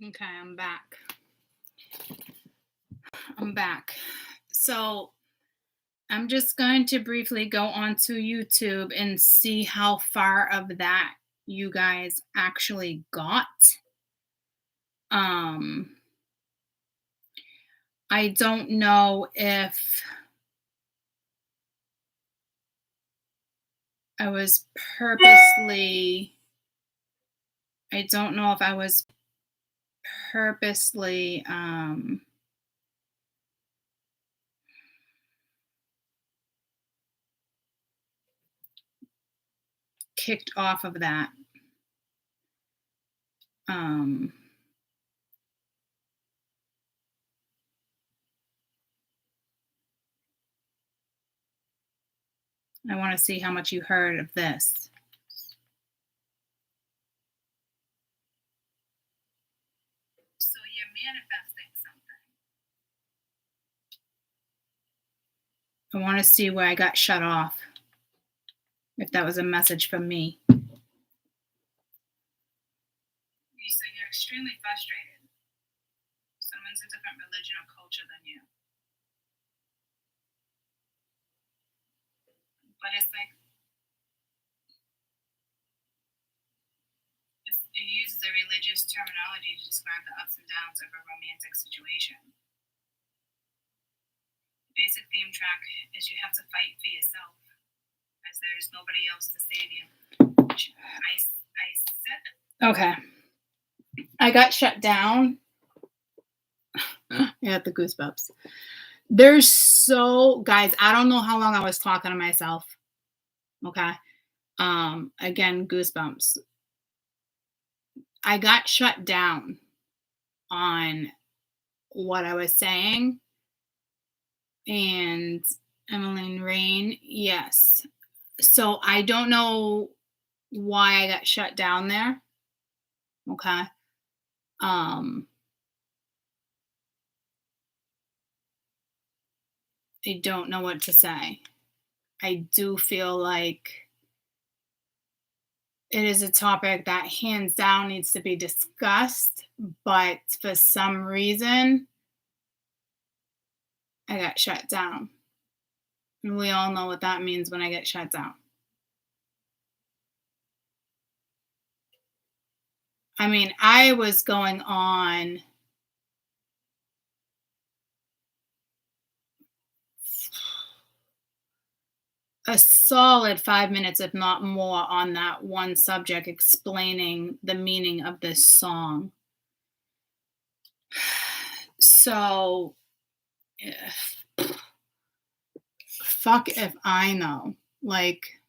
Okay, I'm back. So I'm just going to briefly go onto YouTube and see how far of that you guys actually got. Um, I don't know if I was purposely, I don't know if I was purposely, kicked off of that. I want to see how much you heard of this. So you're manifesting something. I want to see where I got shut off. If that was a message from me. So you're extremely frustrated. Someone's a different religion or culture than you. But it's like, it uses a religious terminology to describe the ups and downs of a romantic situation. The basic theme track is you have to fight for yourself, as there's nobody else to save you. I said, okay. I got shut down. I had the goosebumps. There's guys, I don't know how long I was talking to myself. Okay. Again, goosebumps. I got shut down on what I was saying. And Emmeline Rain, yes. So I don't know why I got shut down there. Okay. I don't know what to say. I do feel like it is a topic that hands down needs to be discussed, but for some reason, I got shut down. And we all know what that means when I get shut down. I mean, I was going on a solid 5 minutes, if not more, on that one subject, explaining the meaning of this song. So, fuck if I know. Like,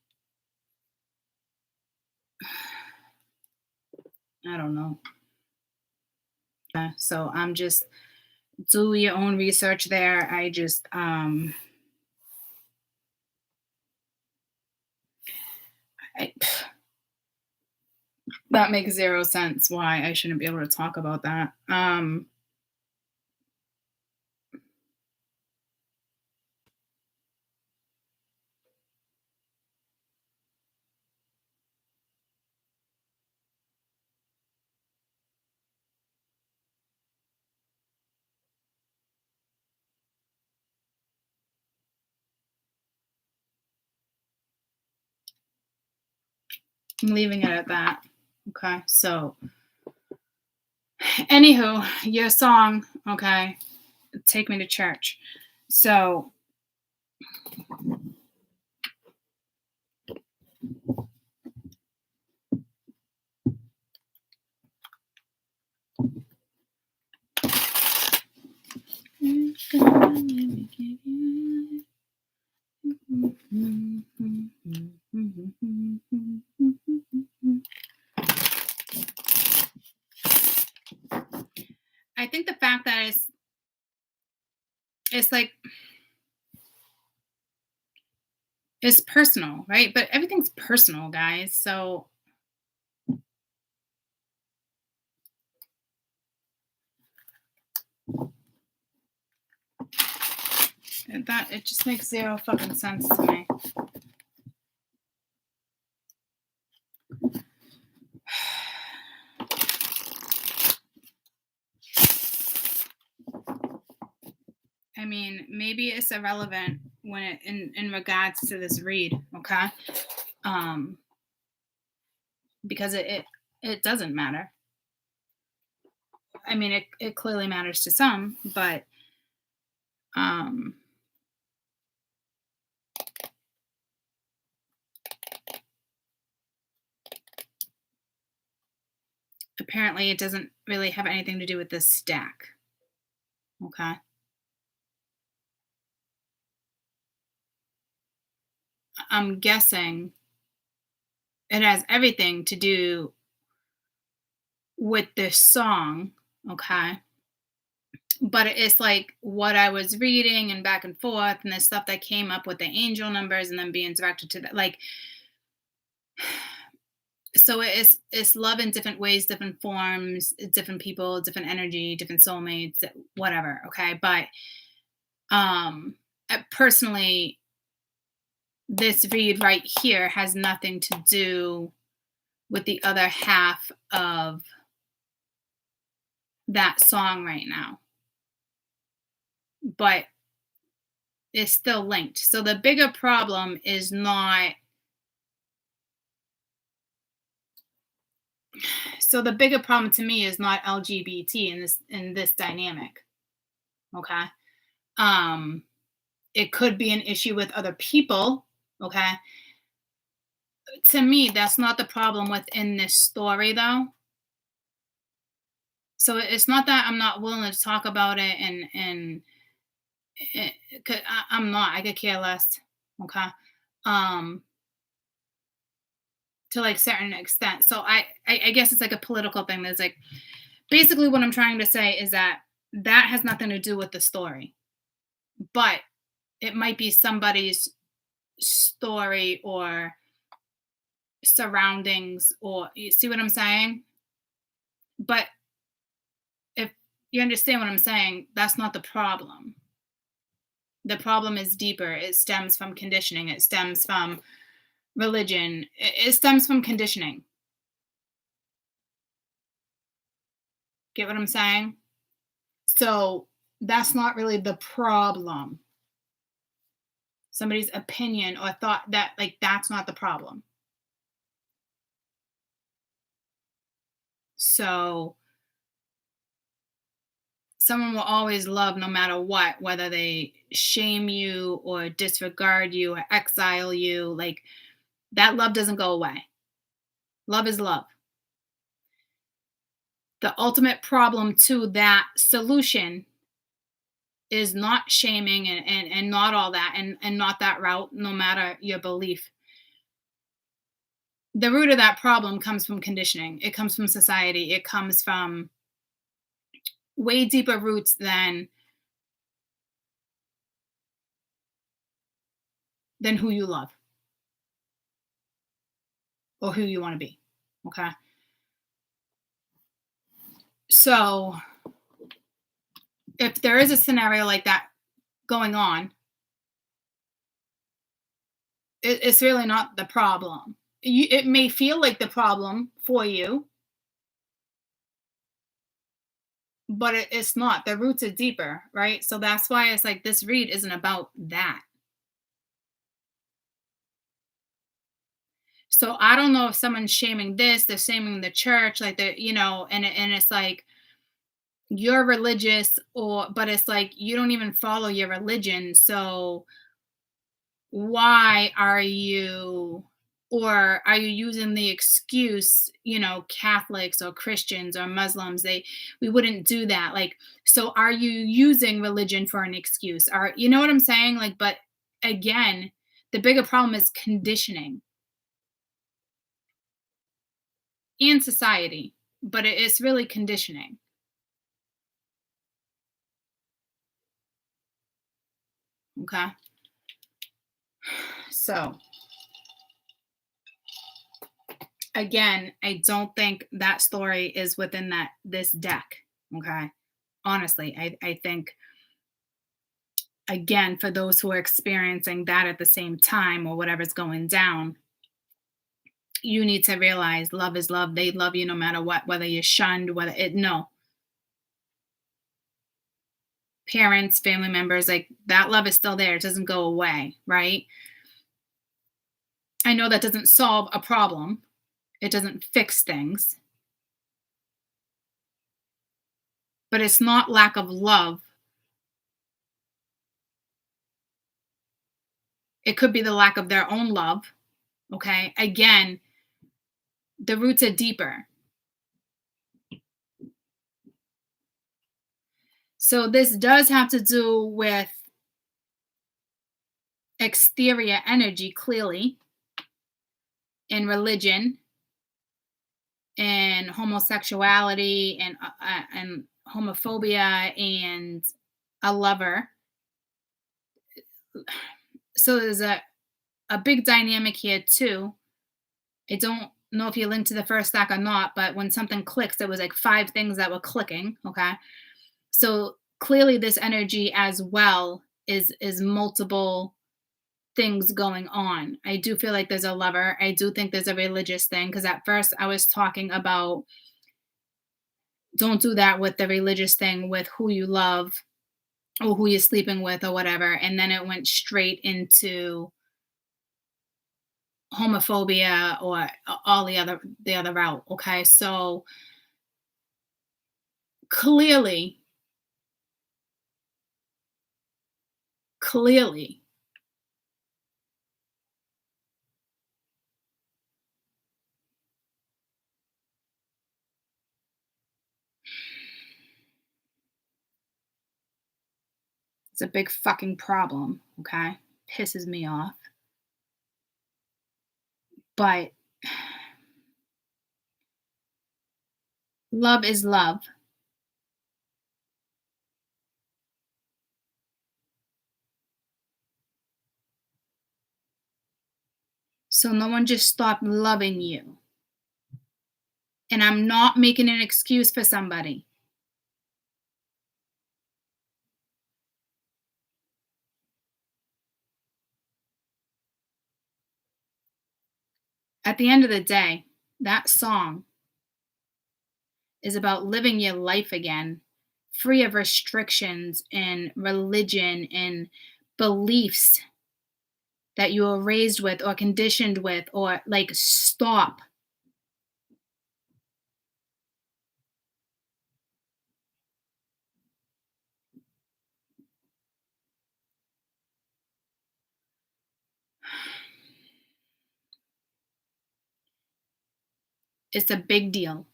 I don't know. So I'm just, do your own research there. I just, that makes zero sense why I shouldn't be able to talk about that. I'm leaving it at that. Okay, so anywho, your song, okay, Take Me to Church. So I think the fact that it's like, it's personal, right? But everything's personal, guys. So that, it just makes zero fucking sense to me. I mean, maybe it's irrelevant when it in regards to this read, okay? Um, because it doesn't matter. I mean, it clearly matters to some, but um apparently it doesn't really have anything to do with this stack. Okay. I'm guessing it has everything to do with this song, okay? But it's like what I was reading and back and forth and the stuff that came up with the angel numbers and then being directed to that, like, so it's love in different ways, different forms, different people, different energy, different soulmates, whatever, okay? But personally, this read right here has nothing to do with the other half of that song right now, but it's still linked. So the bigger problem is not, so the bigger problem to me is not LGBT in this dynamic. Okay. It could be an issue with other people. Okay. To me, that's not the problem within this story though. So it's not that I'm not willing to talk about it and I'm not. I could care less. Okay. Um, to like certain extent. So I guess it's like a political thing. That's like basically what I'm trying to say is that that has nothing to do with the story, but it might be somebody's story or surroundings, or you see what I'm saying? But if you understand what I'm saying, that's not the problem. The problem is deeper. It stems from conditioning. It stems from religion. It stems from conditioning. Get what I'm saying? So that's not really the problem. Somebody's opinion or thought, that like that's not the problem. So someone will always love no matter what, whether they shame you or disregard you or exile you. Like that love doesn't go away. Love is love. The ultimate problem to that solution is not shaming and not all that and not that route, no matter your belief. The root of that problem comes from conditioning. It comes from society. It comes from way deeper roots than who you love or who you want to be. Okay. So if there is a scenario like that going on, it's really not the problem. It may feel like the problem for you, but it's not. The roots are deeper, right? So that's why it's like this read isn't about that. So I don't know if someone's shaming this, they're shaming the church, like the, and it's like you're religious, but it's like you don't even follow your religion. So why are you, or are you using the excuse, Catholics or Christians or Muslims, we wouldn't do that. Like, so are you using religion for an excuse? You know what I'm saying? Like, but again, the bigger problem is conditioning and society, but it's really conditioning. Okay. So again, I don't think that story is within this deck. Okay. Honestly, I think, again, for those who are experiencing that at the same time or whatever's going down, you need to realize love is love. They love you no matter what, whether you're shunned, no. parents, family members, like that love is still there. It doesn't go away, right? I know that doesn't solve a problem. It doesn't fix things. But it's not lack of love. It could be the lack of their own love. Okay. Again, the roots are deeper. So this does have to do with exterior energy, clearly, in religion, and homosexuality, and homophobia, and a lover. So there's a big dynamic here too. I don't know if you linked to the first stack or not, but when something clicks, there was like 5 things that were clicking. Okay. So clearly this energy as well is multiple things going on. I do feel like there's a lover. I do think there's a religious thing, because at first I was talking about don't do that with the religious thing with who you love or who you're sleeping with or whatever, and then it went straight into homophobia or all the other route. Okay, so clearly it's a big fucking problem. Okay, pisses me off, but love is love. So no one just stopped loving you. And I'm not making an excuse for somebody. At the end of the day, that song is about living your life again, free of restrictions and religion and beliefs that you were raised with or conditioned with, or like, stop. It's a big deal.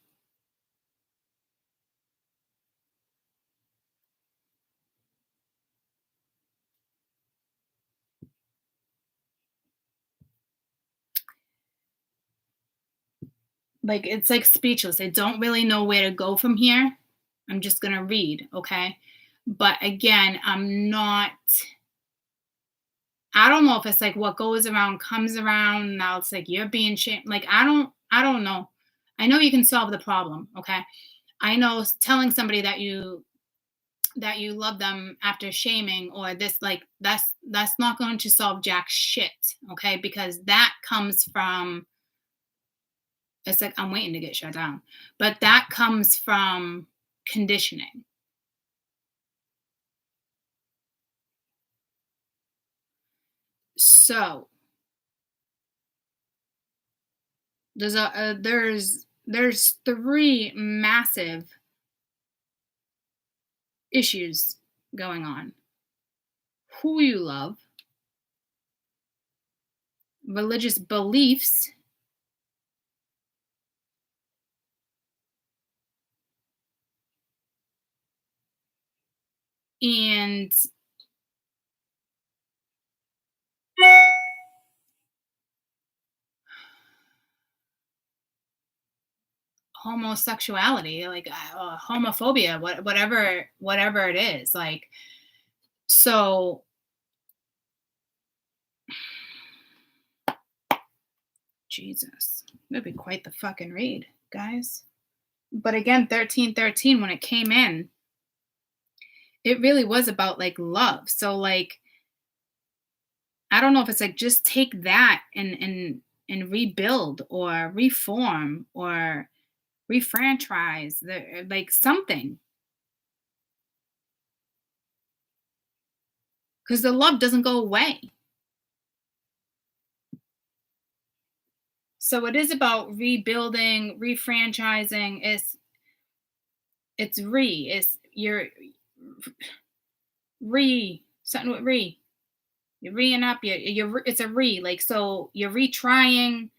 Like, it's like speechless. I don't really know where to go from here. I'm just going to read, okay? But again, I don't know if it's like what goes around comes around. Now it's like you're being shamed. Like, I don't know. I know you can solve the problem, okay? I know telling somebody that you love them after shaming or this, like, that's not going to solve jack shit, okay? Because that comes from, it's like I'm waiting to get shut down. But that comes from conditioning. So there's 3 massive issues going on: who you love, religious beliefs, and homosexuality, like homophobia, whatever it is. Like, so Jesus, that'd be quite the fucking read, guys. But again, 1313, when it came in, it really was about like love. So like, I don't know if it's like just take that and rebuild or reform or refranchise, like something. because the love doesn't go away. So it is about rebuilding, refranchising. It's you're something with you're reing up, it's a like, so you're retrying.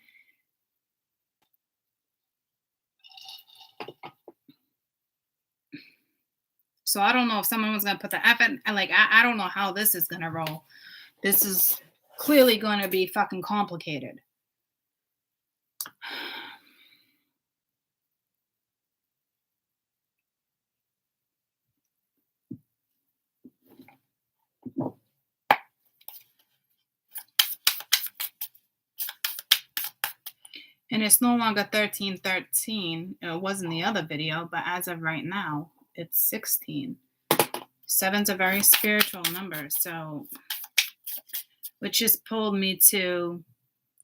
So I don't know if someone was gonna put the effort, and like I don't know how this is gonna roll. This is clearly gonna be fucking complicated. And it's no longer 1313. It was in the other video, but as of right now, it's 16. 7's a very spiritual number. So, which just pulled me to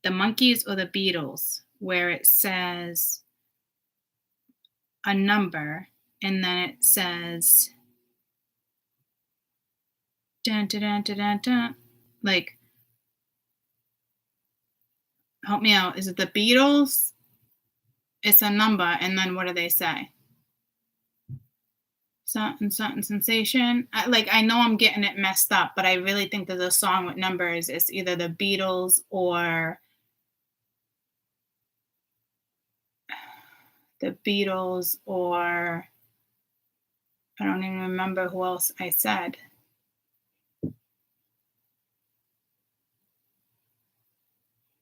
the Monkees or the Beatles, where it says a number and then it says dun, dun, dun, dun, dun, dun. Like, help me out. Is it the Beatles? It's a number, and then what do they say? Something sensation. I know I'm getting it messed up, but I really think that the song with numbers is either the Beatles or I don't even remember who else I said.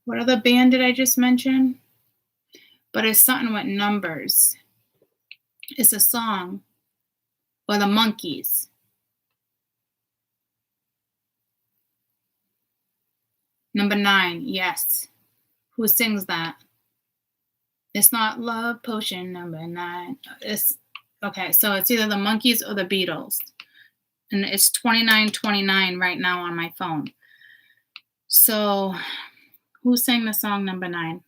What other band did I just mention? But it's something with numbers. It's a song. Or the Monkees. Number 9, yes. Who sings that? It's not Love Potion number 9. It's okay, so it's either the Monkees or the Beatles. And it's 2929 right now on my phone. So who sang the song number 9?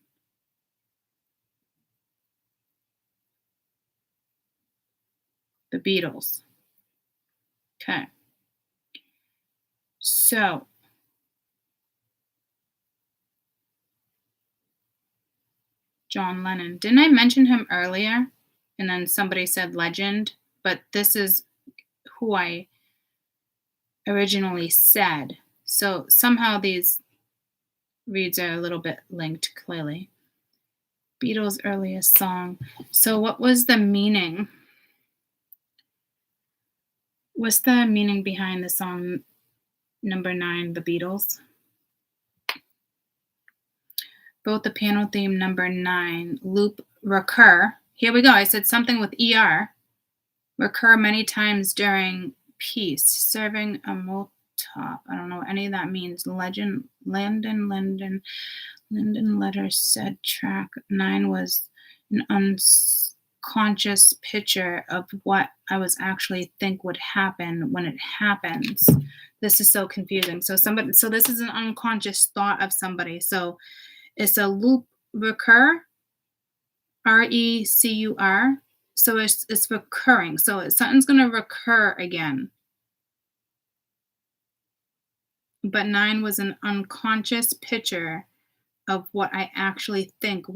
The Beatles. Okay. So John Lennon. Didn't I mention him earlier? And then somebody said legend, but this is who I originally said. So somehow these reads are a little bit linked, clearly. Beatles' earliest song. So what was the meaning? What's the meaning behind the song number 9, The Beatles? Both the piano theme number 9, loop, recur. Here we go. I said something with ER. Recur many times during piece, serving a top. I don't know what any of that means. Legend, Linden letter said track 9 was an unconscious picture of what I was actually think would happen when it happens. This is so confusing. So this is an unconscious thought of somebody. So it's a loop recur, RECUR. So it's recurring. So something's going to recur again. But 9 was an unconscious picture of what I actually think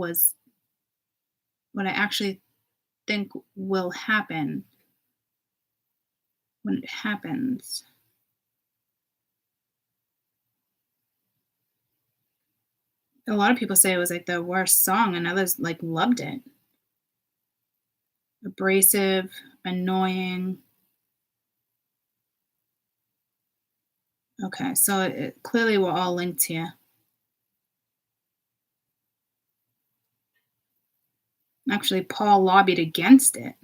will happen when it happens. A lot of people say it was like the worst song, and others like loved it. Abrasive, annoying. Okay, so clearly we're all linked here. Actually, Paul lobbied against it.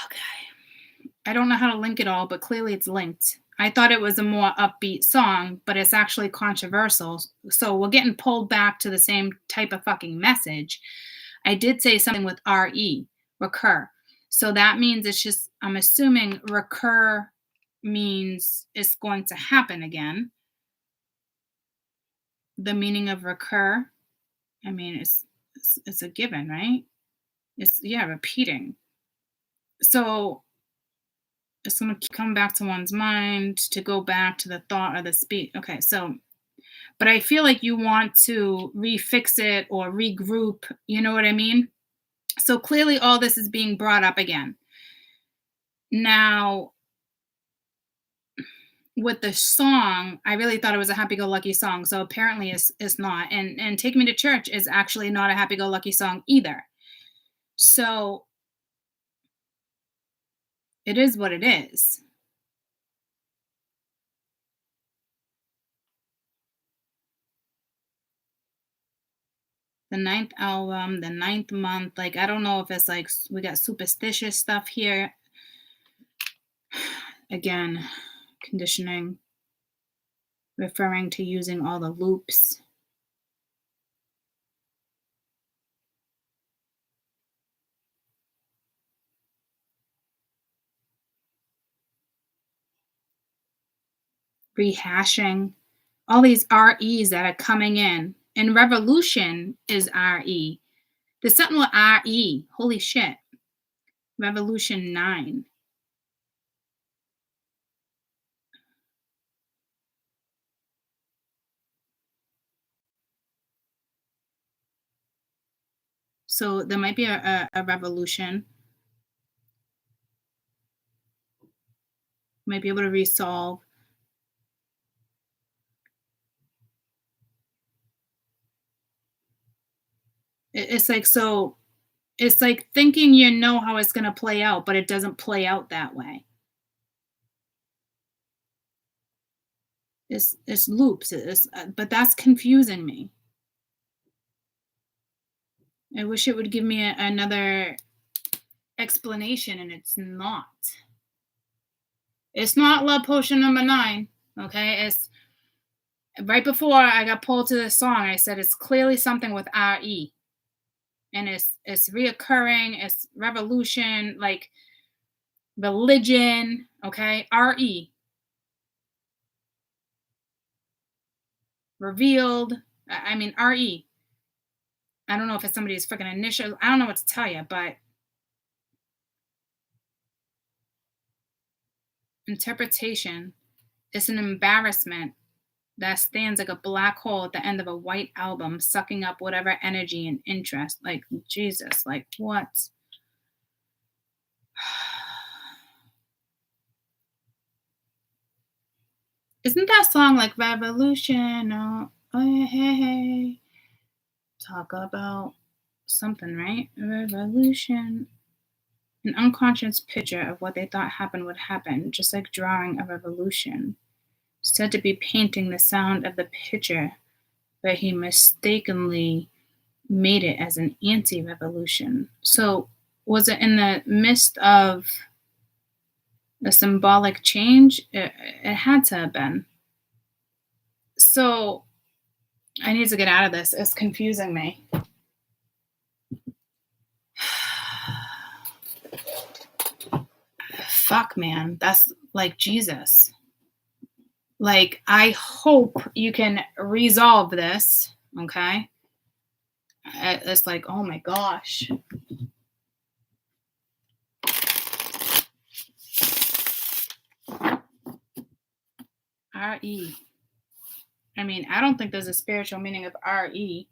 Okay. I don't know how to link it all, but clearly it's linked. I thought it was a more upbeat song, but it's actually controversial. So we're getting pulled back to the same type of fucking message. I did say something with RE, recur. So that means it's just, I'm assuming recur means it's going to happen again. The meaning of recur, I mean, it's a given, right? It's, yeah, repeating. So It's going to come back to one's mind to go back to the thought or the speech. Okay, so, but I feel like you want to refix it or regroup. You know what I mean? So clearly all this is being brought up again. Now, with the song, I really thought it was a happy-go-lucky song. So apparently it's not. And Take Me to Church is actually not a happy-go-lucky song either. So it is what it is. The 9th album, the 9th month. Like, I don't know if it's like we got superstitious stuff here. Again, conditioning, referring to using all the loops. Rehashing. All these REs that are coming in. And revolution is RE. There's something with RE. Holy shit. Revolution 9. So there might be a revolution. Might be able to resolve. It's like, so it's like thinking you know how it's going to play out, but it doesn't play out that way. It's loops. But that's confusing me. I wish it would give me another explanation, and it's not. It's not love potion number 9. Okay, it's right before I got pulled to this song. I said it's clearly something with RE, and it's reoccurring. It's revolution, like religion. Okay, RE. Revealed. I mean, RE. I don't know if it's somebody's freaking initial. I don't know what to tell you, but interpretation is an embarrassment that stands like a black hole at the end of a white album, sucking up whatever energy and interest. Like, Jesus, like, what? Isn't that song like Revolution? Oh, hey, hey, hey. Talk about something, right? Revolution. An unconscious picture of what they thought happened would happen, just like drawing a revolution. Said to be painting the sound of the picture, but he mistakenly made it as an anti-revolution. So was it in the midst of a symbolic change? It had to have been. So I need to get out of this. It's confusing me. Fuck, man. That's like Jesus. Like, I hope you can resolve this, okay? It's like, oh my gosh. RE. I mean, I don't think there's a spiritual meaning of RE.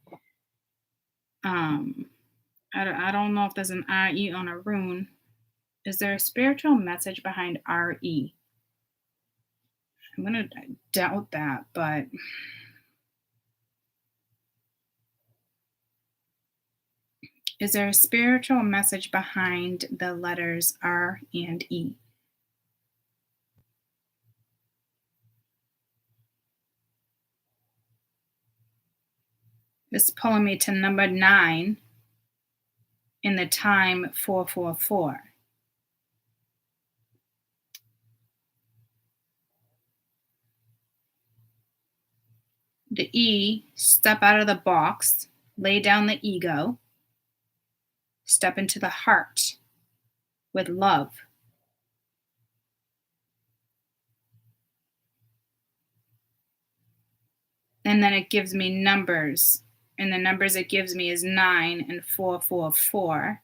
I don't know if there's an RE on a rune. Is there a spiritual message behind RE? I'm going to doubt that, but is there a spiritual message behind the letters R and E? It's pulling me to number 9 in the time 444. The E, step out of the box, lay down the ego, step into the heart with love. And then it gives me numbers. And the numbers it gives me is 9 and 444.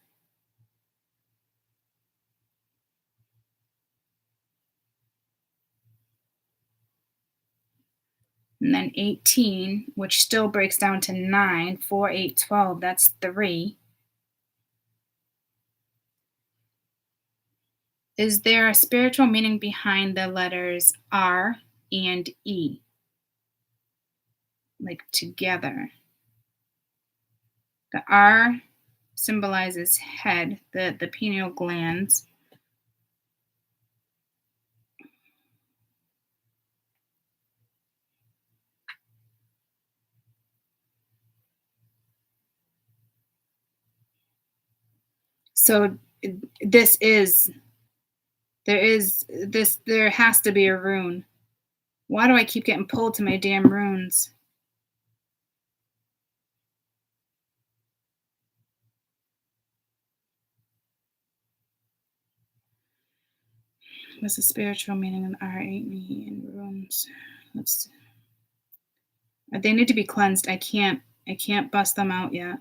And then 18, which still breaks down to 9, 4, 8, 12, that's 3. Is there a spiritual meaning behind the letters R and E? Like together. The R symbolizes head, the pineal glands. So there has to be a rune. Why do I keep getting pulled to my damn runes? What's the spiritual meaning of R8 and runes? Let's see. They need to be cleansed. I can't bust them out yet.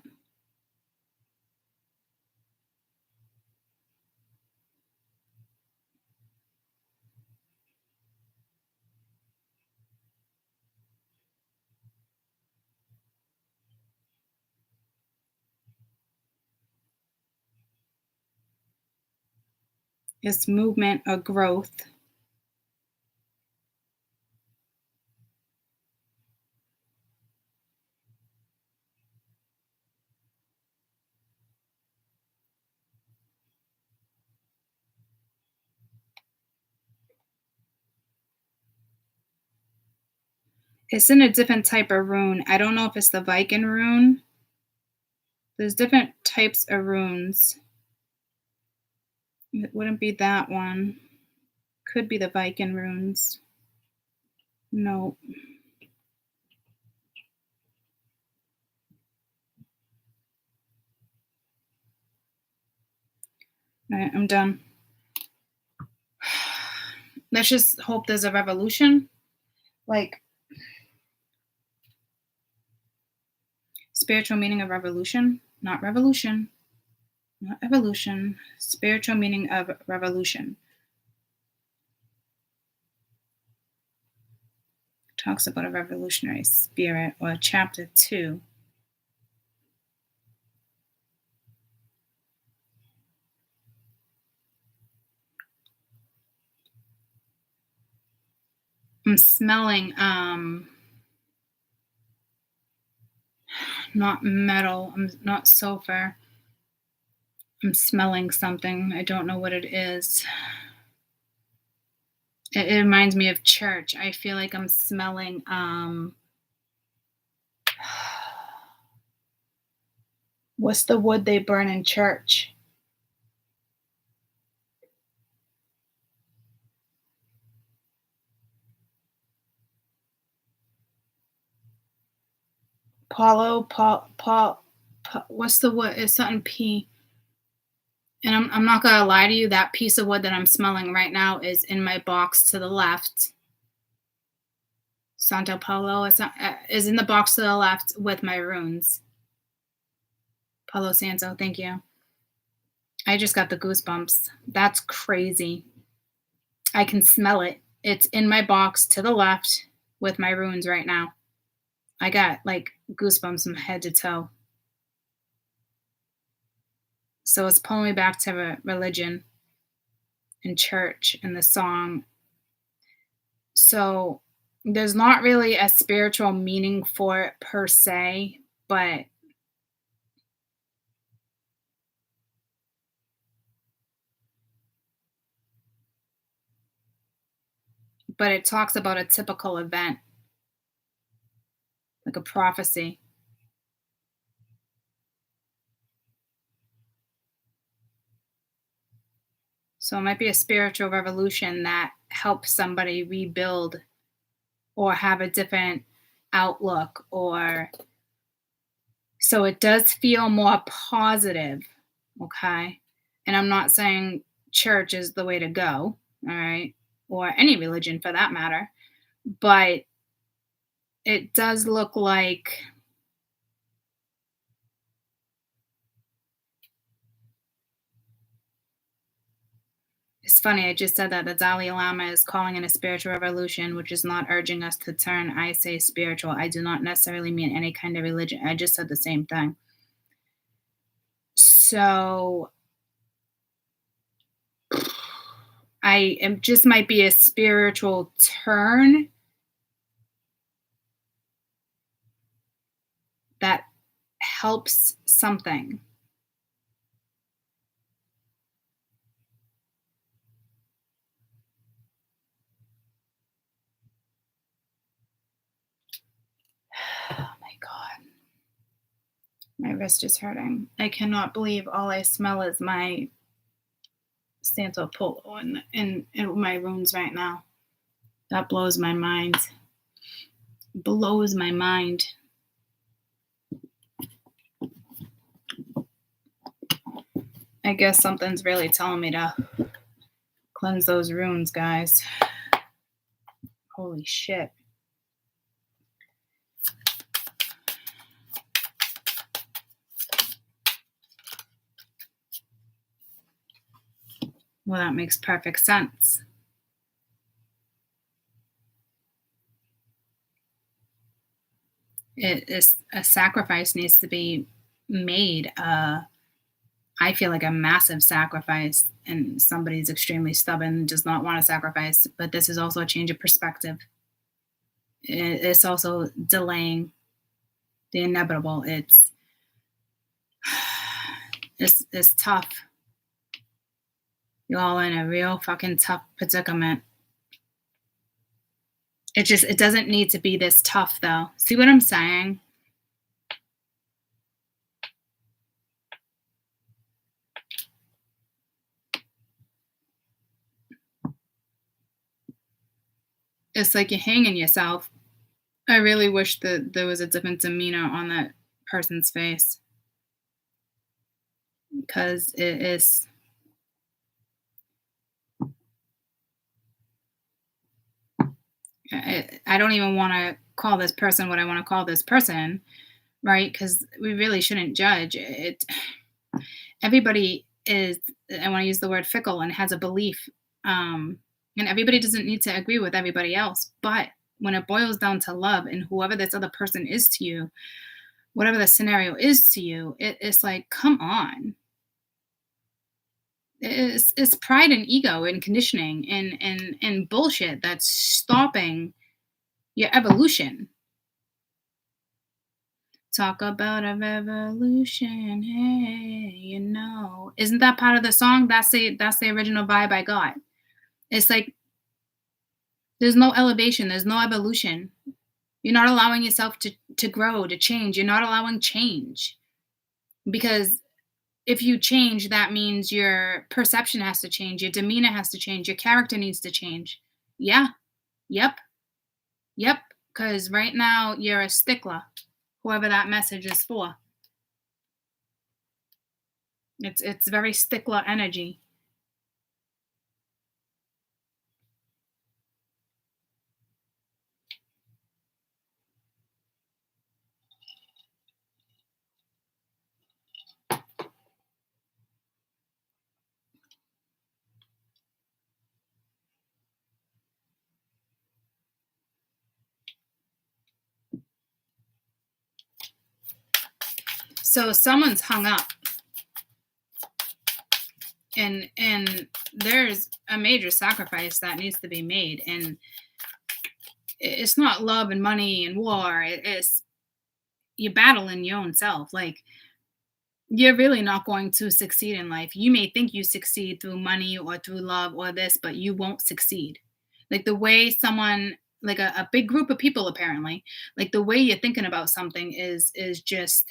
Is movement or growth? It's in a different type of rune. I don't know if it's the Viking rune. There's different types of runes. It wouldn't be that one. Could be the Viking runes. No. All right, I'm done. Let's just hope there's a revolution. Like, spiritual meaning of revolution, not revolution. Not evolution. Spiritual meaning of revolution. Talks about a revolutionary spirit, or chapter 2. I'm smelling not metal, I'm not sulfur. I'm smelling something. I don't know what it is. It reminds me of church. I feel like I'm smelling what's the wood they burn in church? What's the wood? It's something P. And I'm not gonna lie to you, that piece of wood that I'm smelling right now is in my box to the left. Santo Paulo is in the box to the left with my runes. Palo Santo, thank you. I just got the goosebumps. That's crazy. I can smell it. It's in my box to the left with my runes right now. I got like goosebumps from head to toe. So it's pulling me back to religion and church and the song. So there's not really a spiritual meaning for it per se, but it talks about a typical event, like a prophecy. So it might be a spiritual revolution that helps somebody rebuild or have a different outlook, or so it does feel more positive, okay? And I'm not saying church is the way to go, all right? Or any religion for that matter, but it does look like It's funny, I just said that the Dalai Lama is calling in a spiritual revolution, which is not urging us to turn. I say spiritual. I do not necessarily mean any kind of religion. I just said the same thing. So I am just might be a spiritual turn that helps something. Oh my God. My wrist is hurting. I cannot believe all I smell is my Santa Polo in my rooms right now. That blows my mind. Blows my mind. I guess something's really telling me to cleanse those runes, guys. Holy shit. Well, that makes perfect sense. A sacrifice needs to be made. I feel like a massive sacrifice, and somebody's extremely stubborn and does not want to sacrifice. But this is also a change of perspective. It's also delaying the inevitable. It's tough. You're all in a real fucking tough predicament. It doesn't need to be this tough, though. See what I'm saying? It's like you're hanging yourself. I really wish that there was a different demeanor on that person's face, because it is. I don't even want to call this person what I want to call this person, right? Because we really shouldn't judge it. Everybody is, I want to use the word fickle, and has a belief, and everybody doesn't need to agree with everybody else. But when it boils down to love, and whoever this other person is to you, whatever the scenario is to you, it's like, come on. It's pride and ego and conditioning and bullshit that's stopping your evolution. Talk about a revolution, hey, Isn't that part of the song? That's the original vibe I got. It's like there's no elevation, there's no evolution. You're not allowing yourself to grow, to change. You're not allowing change. Because if you change, that means your perception has to change, your demeanor has to change, your character needs to change. Yeah. Yep. Because right now you're a stickler, whoever that message is for. It's very stickler energy. So someone's hung up, and there's a major sacrifice that needs to be made, and it's not love and money and war. It's you're battling your own self. Like, you're really not going to succeed in life. You may think you succeed through money or through love or this, but you won't succeed. Like the way someone, like a big group of people, apparently, like the way you're thinking about something is just,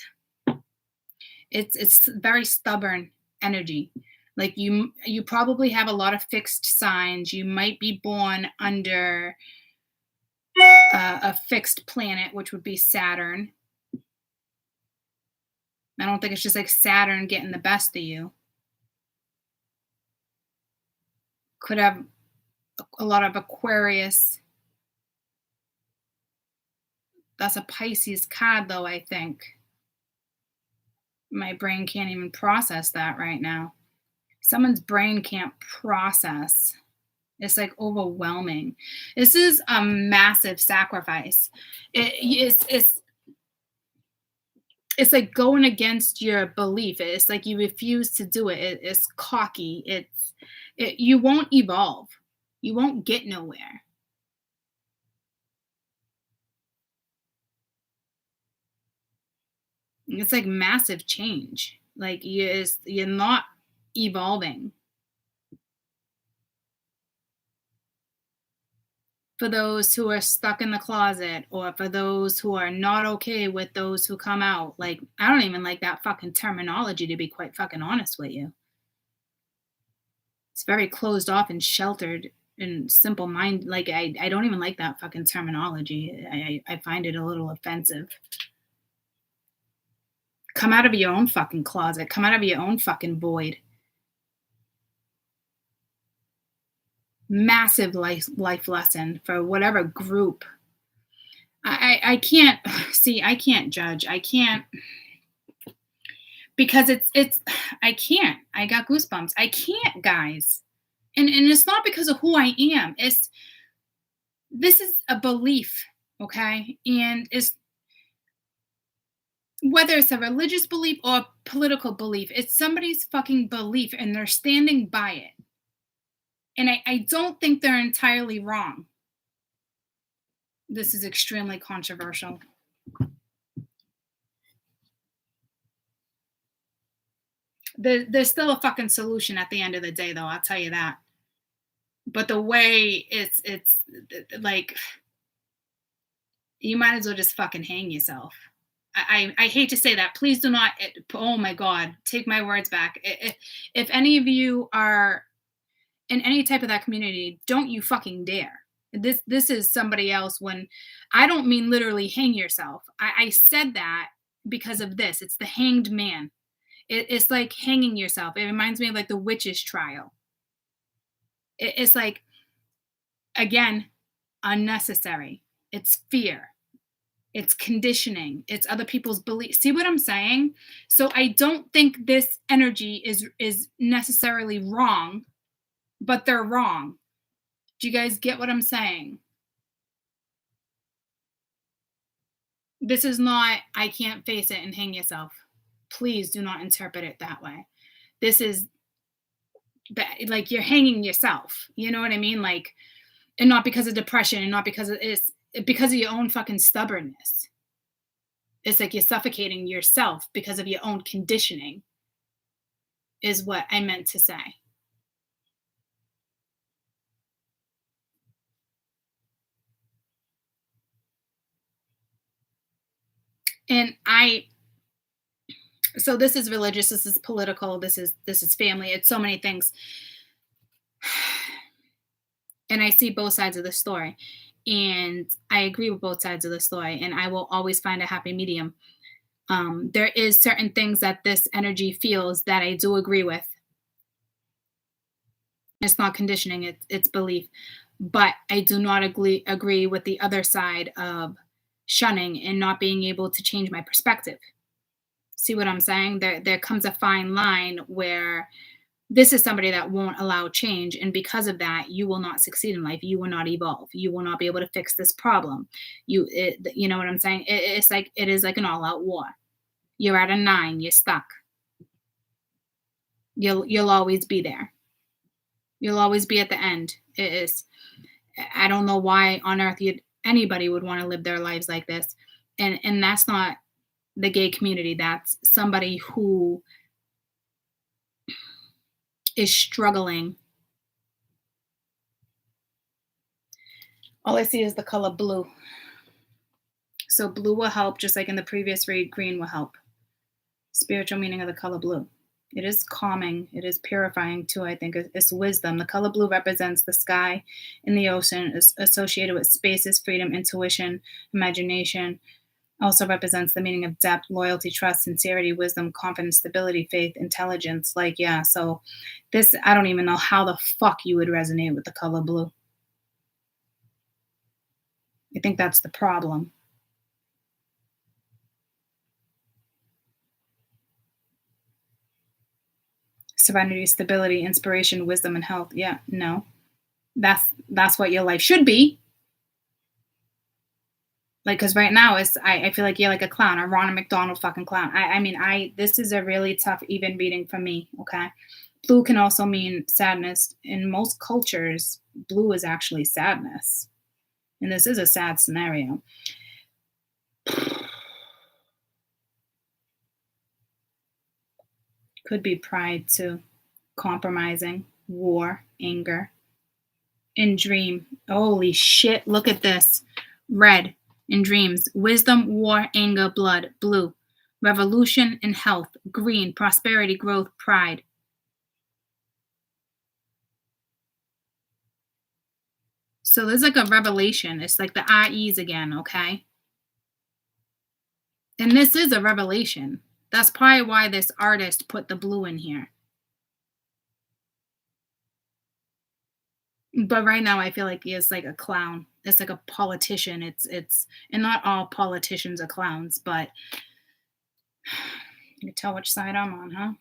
it's very stubborn energy. Like you probably have a lot of fixed signs. You might be born under a fixed planet, which would be Saturn. I don't think it's just like Saturn getting the best of you. Could have a lot of Aquarius. That's a Pisces card, though, I think. My brain can't even process that right now. Someone's brain can't process. It's like overwhelming. This is a massive sacrifice. It's like going against your belief. It's like you refuse to do it. It's cocky. You won't evolve. You won't get nowhere. It's like massive change. Like you're not evolving. For those who are stuck in the closet, or for those who are not okay with those who come out. Like, I don't even like that fucking terminology, to be quite fucking honest with you. It's very closed off and sheltered and simple mind. Like, I don't even like that fucking terminology. I find it a little offensive. Come out of your own fucking closet. Come out of your own fucking void. Massive life lesson for whatever group. I can't see. I can't judge. I can't, because it's I can't. I got goosebumps. I can't, guys. And it's not because of who I am. This is a belief, okay? And it's whether it's a religious belief or a political belief, it's somebody's fucking belief and they're standing by it. And I don't think they're entirely wrong. This is extremely controversial. There's still a fucking solution at the end of the day, though, I'll tell you that. But the way it's like, you might as well just fucking hang yourself. I hate to say that. Please do not. Oh my God, take my words back. If any of you are in any type of that community, don't you fucking dare. This is somebody else. When I don't mean literally hang yourself. I said that because of this. It's the hanged man. It's like hanging yourself. It reminds me of like the witch's trial. It's like, again, unnecessary. It's fear. It's conditioning. It's other people's beliefs. See what I'm saying? So I don't think this energy is necessarily wrong, but they're wrong. Do you guys get what I'm saying? This is not, I can't face it and hang yourself. Please do not interpret it that way. This is like you're hanging yourself. You know what I mean? Like, and not because of depression, and not because it's because of your own fucking stubbornness. It's like you're suffocating yourself because of your own conditioning, is what I meant to say. And so this is religious, this is political, this is family, it's so many things. And I see both sides of the story. And I agree with both sides of the story. And I will always find a happy medium. There is certain things that this energy feels that I do agree with. It's not conditioning, it's belief. But I do not agree with the other side of shunning and not being able to change my perspective. See what I'm saying? There comes a fine line where this is somebody that won't allow change, and because of that, you will not succeed in life. You will not evolve. You will not be able to fix this problem. You know what I'm saying? It's like, it is like an all-out war. You're at a 9. You're stuck. You'll always be there. You'll always be at the end. It is. I don't know why on earth anybody would want to live their lives like this, and that's not the gay community. That's somebody who is struggling. All I see is the color blue. So blue will help, just like in the previous read, green will help. Spiritual meaning of the color blue. It is calming. It is purifying too, I think. It's wisdom. The color blue represents the sky and the ocean. It's associated with spaces, freedom, intuition, imagination. Also represents the meaning of depth, loyalty, trust, sincerity, wisdom, confidence, stability, faith, intelligence. Like, yeah, so this, I don't even know how the fuck you would resonate with the color blue. I think that's the problem. serenity, stability, inspiration, wisdom, and health. Yeah, no. That's what your life should be. Like, because right now I feel like you're like a clown, a Ronald McDonald fucking clown. I mean, this is a really tough even reading for me, okay? Blue can also mean sadness. In most cultures, blue is actually sadness. And this is a sad scenario. Could be pride too. Compromising, war, anger. In dream. Holy shit, look at this. Red. In dreams. Wisdom, war, anger, blood. Blue. Revolution and health. Green. Prosperity, growth, pride. So there's like a revelation. It's like the IEs again, okay? And this is a revelation. That's probably why this artist put the blue in here. But right now I feel like he is like a clown. It's like a politician. It's and not all politicians are clowns, but you can tell which side I'm on, huh?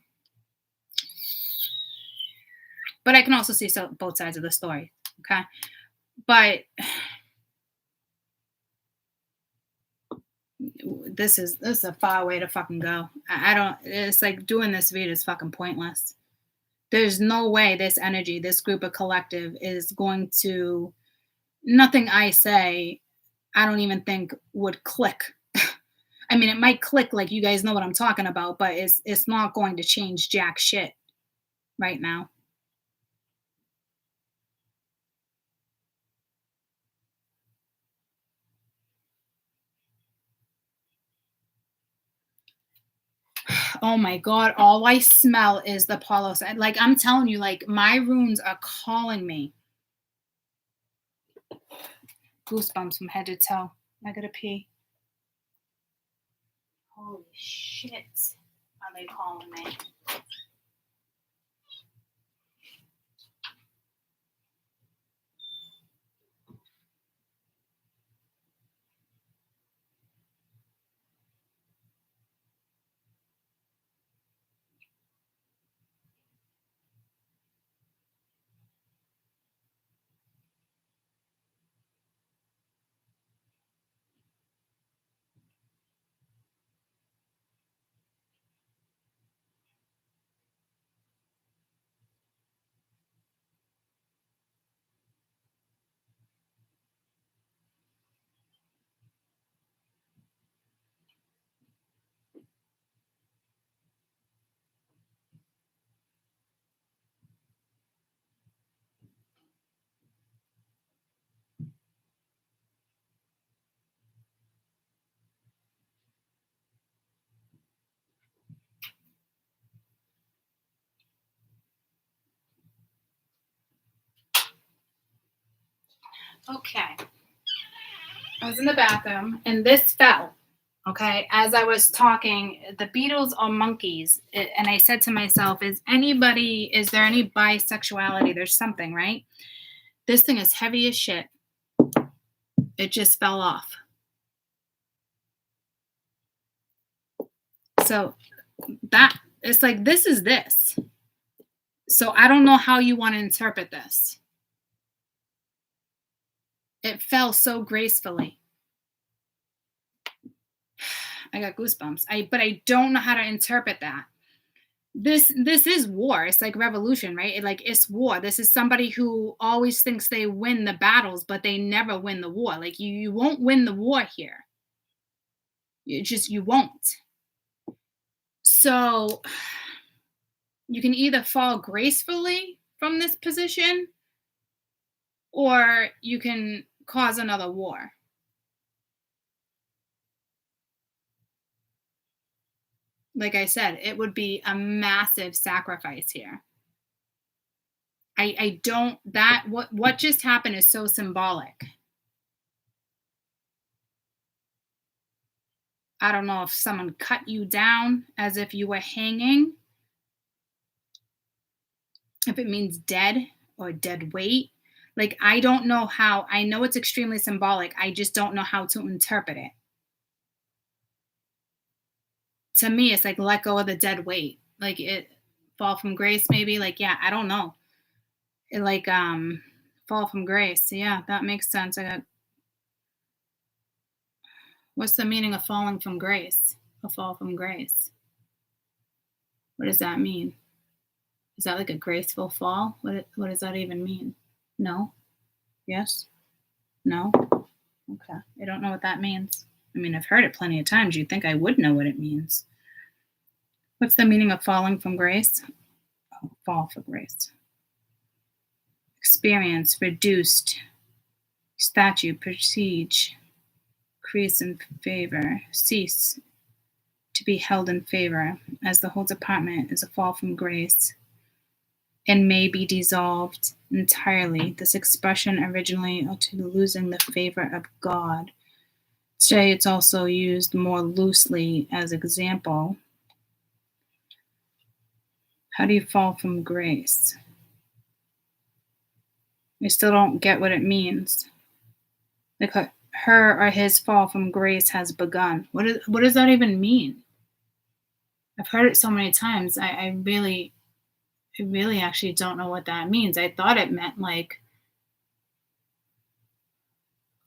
But I can also see both sides of the story, okay? But this is a far way to fucking go. I don't. It's like doing this read is fucking pointless. There's no way this energy, this group of collective is going to. Nothing I say, I don't even think would click. I mean, it might click, like you guys know what I'm talking about, but it's not going to change jack shit right now. Oh my god, all I smell is the Paulos. Like I'm telling you, like my runes are calling me. Goosebumps from head to toe. I gotta pee. Holy shit. Are they calling me? Okay. I was in the bathroom and this fell. Okay. As I was talking, the beetles are monkeys. And I said to myself, is there any bisexuality? There's something, right? This thing is heavy as shit. It just fell off. So that it's like, this is this. So I don't know how you want to interpret this. It fell so gracefully. I got goosebumps. But I don't know how to interpret that. This is war. It's like revolution, right? It's war. This is somebody who always thinks they win the battles, but they never win the war. Like you won't win the war here. You won't. So you can either fall gracefully from this position or you can cause another war. Like I said, it would be a massive sacrifice here. I don't that what just happened is so symbolic. I don't know if someone cut you down as if you were hanging. If it means dead or dead weight. Like I don't know how. I know it's extremely symbolic. I just don't know how to interpret it. To me, it's like let go of the dead weight. Like it fall from grace, maybe. Like, yeah, I don't know. Like, fall from grace. Yeah, that makes sense. What's the meaning of falling from grace? A fall from grace. What does that mean? Is that like a graceful fall? What does that even mean? No? Yes? No? Okay. I don't know what that means. I mean, I've heard it plenty of times. You'd think I would know what it means. What's the meaning of falling from grace? Oh, fall from grace. Experience, reduced, statue, prestige, increase in favor, cease to be held in favor, as the whole department is a fall from grace and may be dissolved entirely. This expression originally to losing the favor of God. Today it's also used more loosely as example. How do you fall from grace? I still don't get what it means. Like her or his fall from grace has begun. What does that even mean? I've heard it so many times. I really actually don't know what that means. I thought it meant like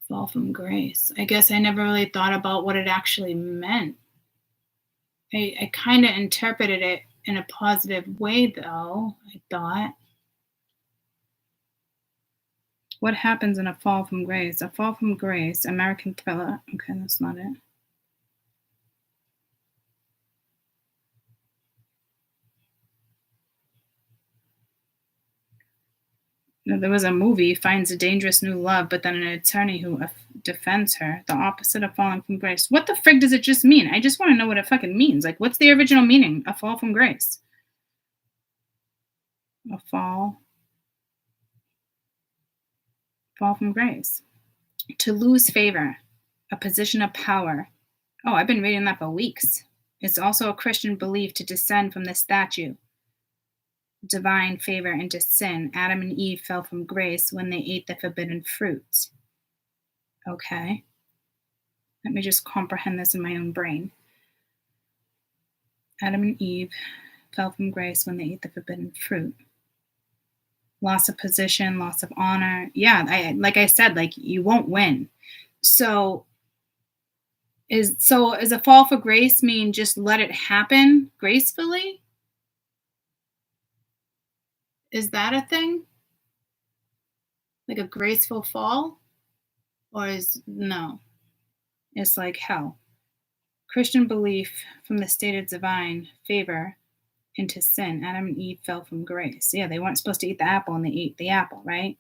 fall from grace. I guess I never really thought about what it actually meant. I kind of interpreted it in a positive way, though, I thought. What happens in a fall from grace? A fall from grace, American thriller. Okay, that's not it. No, there was a movie, finds a dangerous new love, but then an attorney who defends her. The opposite of falling from grace. What the frig does it just mean? I just want to know what it fucking means. Like, what's the original meaning? A fall from grace. A fall from grace. To lose favor, a position of power. Oh, I've been reading that for weeks. It's also a Christian belief to descend from the statue. Divine favor into sin. Adam and Eve fell from grace when they ate the forbidden fruit. Okay. Let me just comprehend this in my own brain. Adam and Eve fell from grace when they ate the forbidden fruit. Loss of position, loss of honor. Yeah, like I said, like you won't win. So is a fall for grace mean just let it happen gracefully? Is that a thing? Like a graceful fall? Or no? It's like hell. Christian belief from the stated divine favor into sin. Adam and Eve fell from grace. Yeah, they weren't supposed to eat the apple and they ate the apple, right?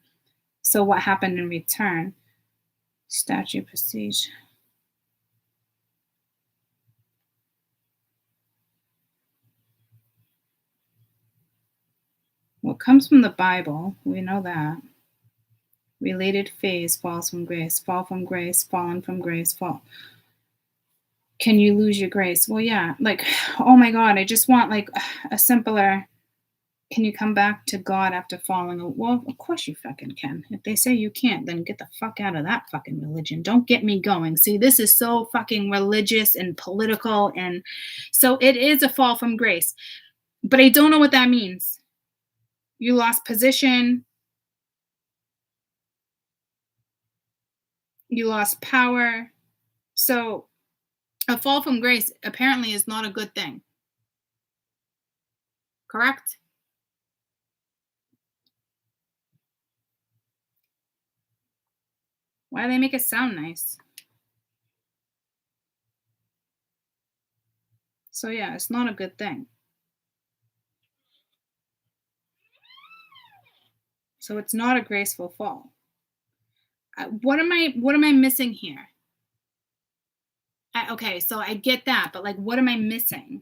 So what happened in return? Statue prestige. What comes from the Bible, we know that. Related phase, falls from grace, fall from grace, fallen from grace, fall. Can you lose your grace? Well, yeah, like, oh my God, I just want like a simpler, can you come back to God after falling? Well, of course you fucking can. If they say you can't, then get the fuck out of that fucking religion. Don't get me going. See, this is so fucking religious and political. And so it is a fall from grace. But I don't know what that means. You lost position. You lost power. So a fall from grace apparently is not a good thing. Correct? Why do they make it sound nice? So yeah, it's not a good thing. So it's not a graceful fall. What am I missing here? Okay, so I get that, but like, what am I missing?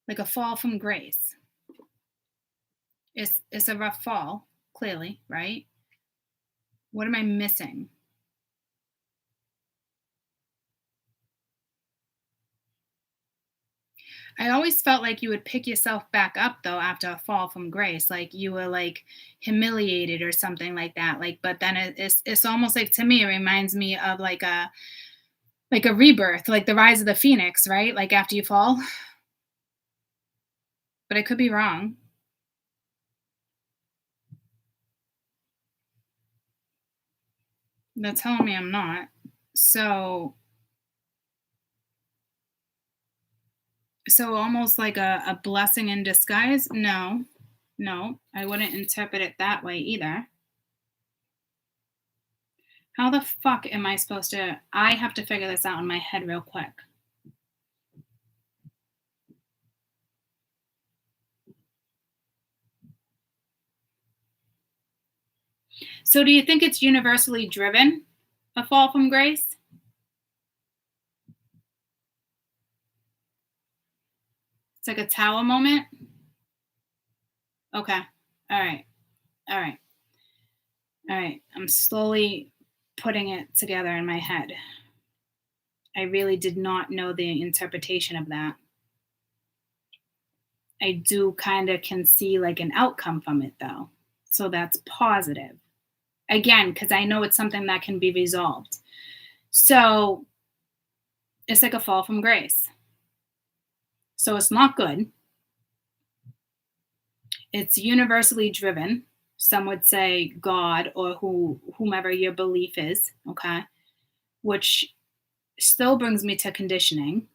Like a fall from grace. It's a rough fall, clearly, right? What am I missing? I always felt like you would pick yourself back up though after a fall from grace, like you were like humiliated or something like that. Like, but then it's almost like, to me, it reminds me of like a rebirth, like the rise of the phoenix, right? Like after you fall. but I could be wrong. They're telling me I'm not. So almost like a blessing in disguise? No, I wouldn't interpret it that way either. How the fuck am I supposed to? I have to figure this out in my head real quick. So do you think it's universally driven, a fall from grace? It's like a tower moment? Okay. All right. I'm slowly putting it together in my head. I really did not know the interpretation of that. I do kind of can see like an outcome from it though. So that's positive. Again, because I know it's something that can be resolved. So it's like a fall from grace. So it's not good. It's universally driven. Some would say God or whomever your belief is, okay? Which still brings me to conditioning.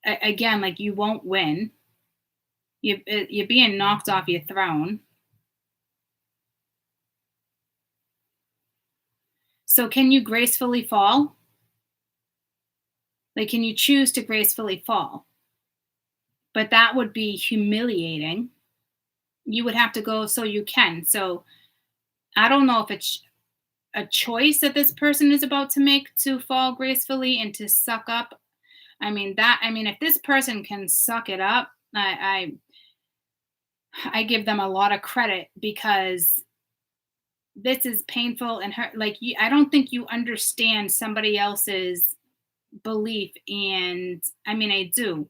Again, like you won't win. You're being knocked off your throne. So can you gracefully fall? Like, can you choose to gracefully fall? But that would be humiliating. You would have to go so you can. So I don't know if it's a choice that this person is about to make to fall gracefully and to suck up. I mean, if this person can suck it up, I give them a lot of credit because this is painful and hurt. Like, I don't think you understand somebody else's belief. And I mean, I do.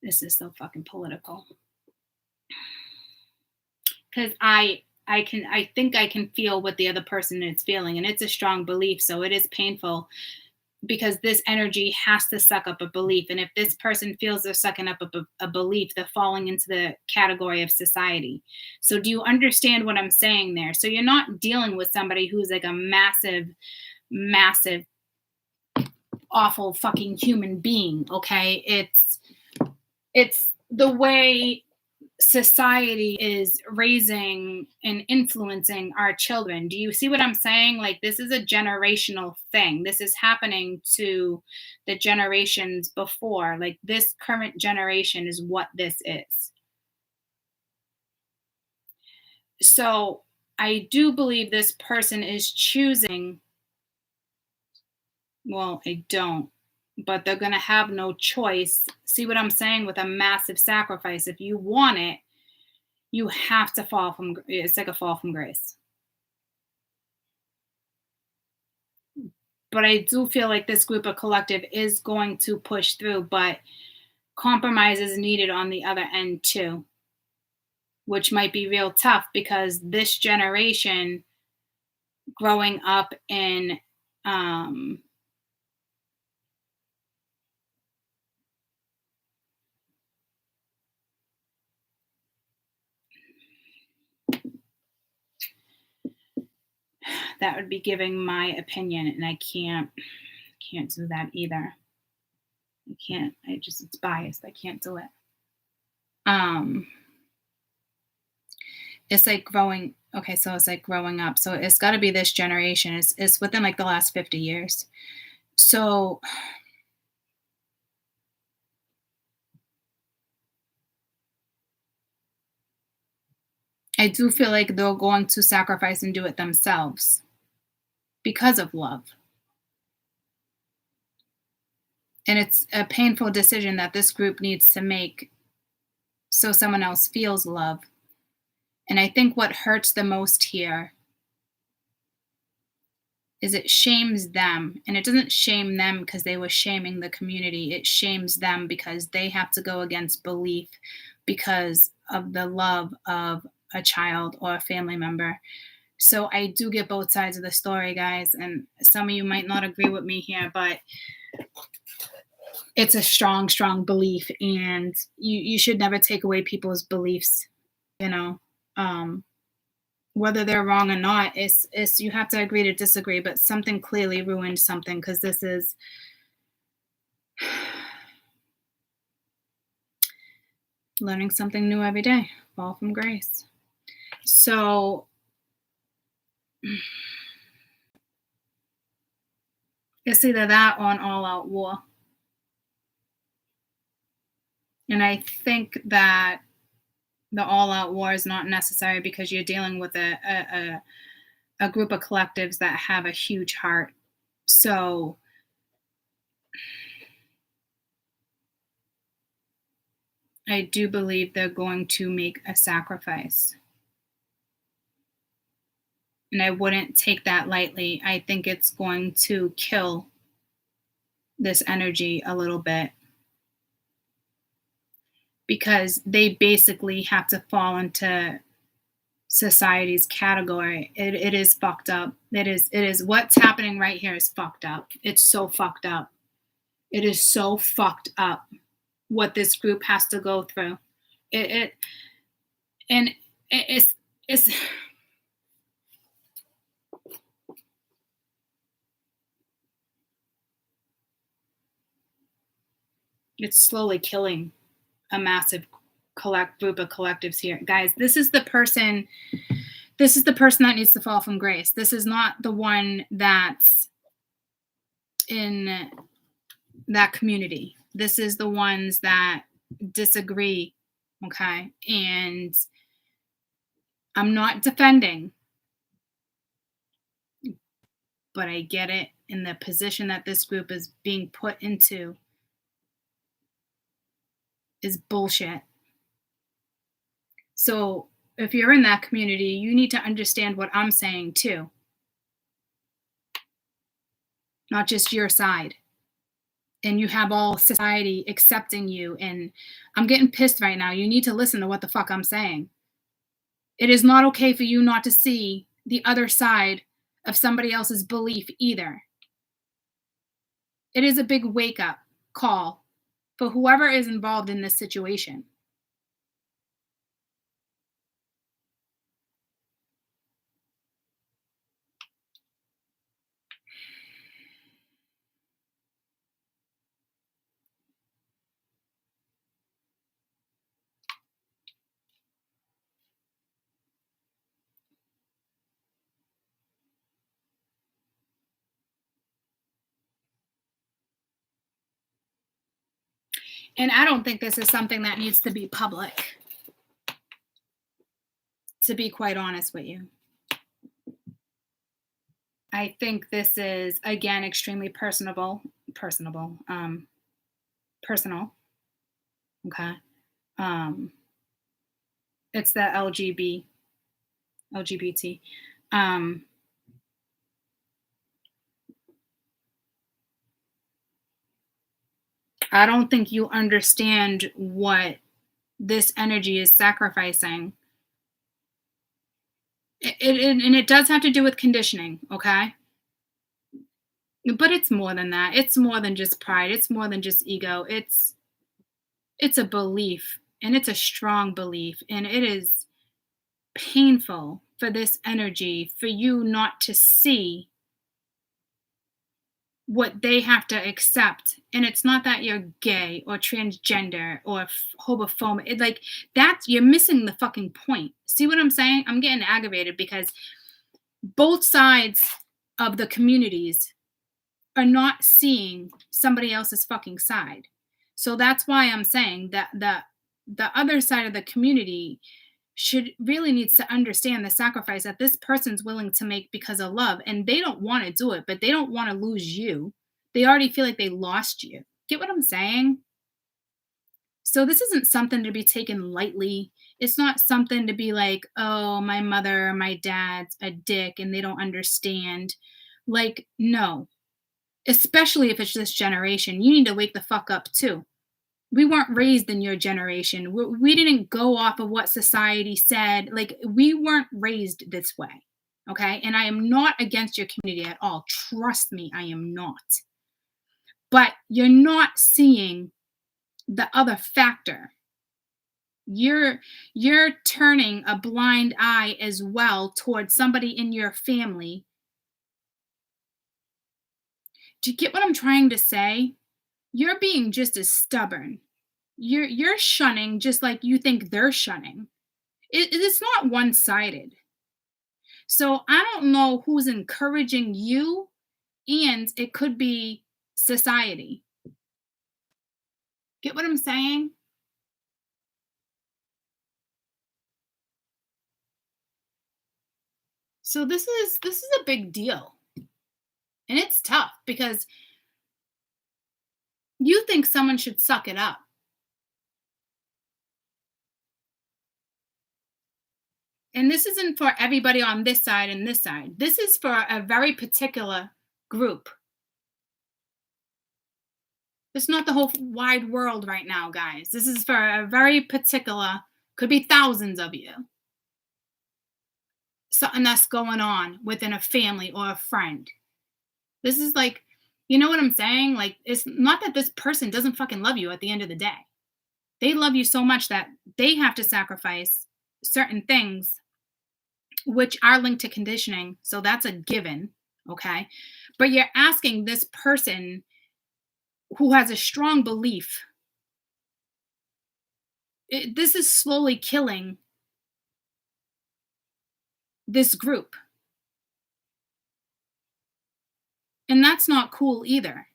This is so fucking political. Because I think I can feel what the other person is feeling, and it's a strong belief, so it is painful because this energy has to suck up a belief. And if this person feels they're sucking up a belief, they're falling into the category of society. So do you understand what I'm saying there? So you're not dealing with somebody who's like a massive, awful fucking human being, okay? It's the way society is raising and influencing our children. Do you see what I'm saying? Like, this is a generational thing. This is happening to the generations before. Like, this current generation is what this is. So I do believe this person is choosing. Well, I don't, but they're going to have no choice. See what I'm saying? With a massive sacrifice. If you want it, you have to fall from, it's like a fall from grace. But I do feel like this group of collective is going to push through, but compromise is needed on the other end too, which might be real tough because this generation growing up in, that would be giving my opinion, and I can't do that either. It's biased. I can't do it. It's like growing. Okay, so it's like growing up. So it's got to be this generation. It's within like the last 50 years. So I do feel like they're going to sacrifice and do it themselves because of love. And it's a painful decision that this group needs to make so someone else feels love. And I think what hurts the most here is it shames them. And it doesn't shame them because they were shaming the community. It shames them because they have to go against belief because of the love of a child or a family member. So I do get both sides of the story, guys. And some of you might not agree with me here, but it's a strong, strong belief, and you should never take away people's beliefs, you know. Whether they're wrong or not, it's you have to agree to disagree, but something clearly ruined something because this is learning something new every day. Fall from grace. So it's either that or an all-out war. And I think that the all-out war is not necessary because you're dealing with a group of collectives that have a huge heart. So I do believe they're going to make a sacrifice. And I wouldn't take that lightly. I think it's going to kill this energy a little bit because they basically have to fall into society's category. It is fucked up. It is what's happening right here is fucked up. It's so fucked up. It is so fucked up what this group has to go through. It's slowly killing a massive group of collectives here. Guys, this is the person that needs to fall from grace. This is not the one that's in that community. This is the ones that disagree, okay? And I'm not defending, but I get it in the position that this group is being put into is bullshit. So if you're in that community, you need to understand what I'm saying too. Not just your side. And you have all society accepting you. And I'm getting pissed right now. You need to listen to what the fuck I'm saying. It is not okay for you not to see the other side of somebody else's belief either. It is a big wake-up call for whoever is involved in this situation. And I don't think this is something that needs to be public, to be quite honest with you. I think this is, again, extremely personal. Okay. It's the LGBT. I don't think you understand what this energy is sacrificing. And it does have to do with conditioning, okay? But it's more than that. It's more than just pride. It's more than just ego. It's a belief, and it's a strong belief, and it is painful for this energy, for you not to see what they have to accept. And it's not that you're gay or transgender or homophobic. Like, that's, you're missing the fucking point. See what I'm saying? I'm getting aggravated because both sides of the communities are not seeing somebody else's fucking side. So that's why I'm saying that the other side of the community really needs to understand the sacrifice that this person's willing to make because of love. And they don't want to do it, but they don't want to lose you. They already feel like they lost you. Get what I'm saying? So this isn't something to be taken lightly. It's not something to be like, oh, my mother or my dad's a dick and they don't understand. Like, no. Especially if it's this generation. You need to wake the fuck up too. We weren't raised in your generation. We didn't go off of what society said. Like, we weren't raised this way, okay? And I am not against your community at all. Trust me, I am not. but you're not seeing the other factor. You're turning a blind eye as well towards somebody in your family. Do you get what I'm trying to say? You're being just as stubborn. You're shunning just like you think they're shunning. It's not one-sided. So I don't know who's encouraging you, and it could be society. Get what I'm saying? So this is a big deal. And it's tough because you think someone should suck it up. And this isn't for everybody on this side and this side. This is for a very particular group. It's not the whole wide world right now, guys. This is for a very particular, could be thousands of you. Something that's going on within a family or a friend. This is like, you know what I'm saying? Like, it's not that this person doesn't fucking love you at the end of the day. They love you so much that they have to sacrifice certain things which are linked to conditioning. So that's a given, okay? But you're asking this person who has a strong belief. This is slowly killing this group. And that's not cool either,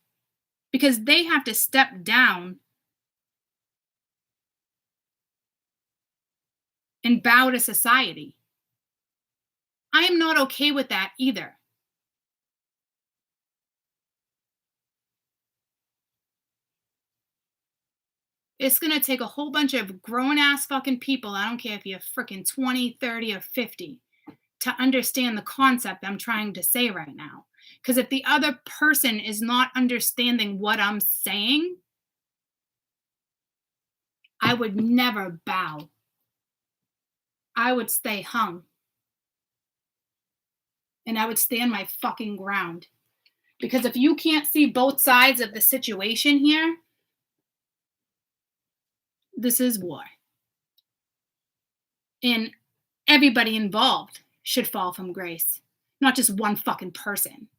because they have to step down and bow to society. I am not okay with that either. It's going to take a whole bunch of grown-ass fucking people, I don't care if you're freaking 20, 30, or 50, to understand the concept I'm trying to say right now. Because if the other person is not understanding what I'm saying, I would never bow. I would stay hung. And I would stand my fucking ground. Because if you can't see both sides of the situation here, this is war. And everybody involved should fall from grace, not just one fucking person.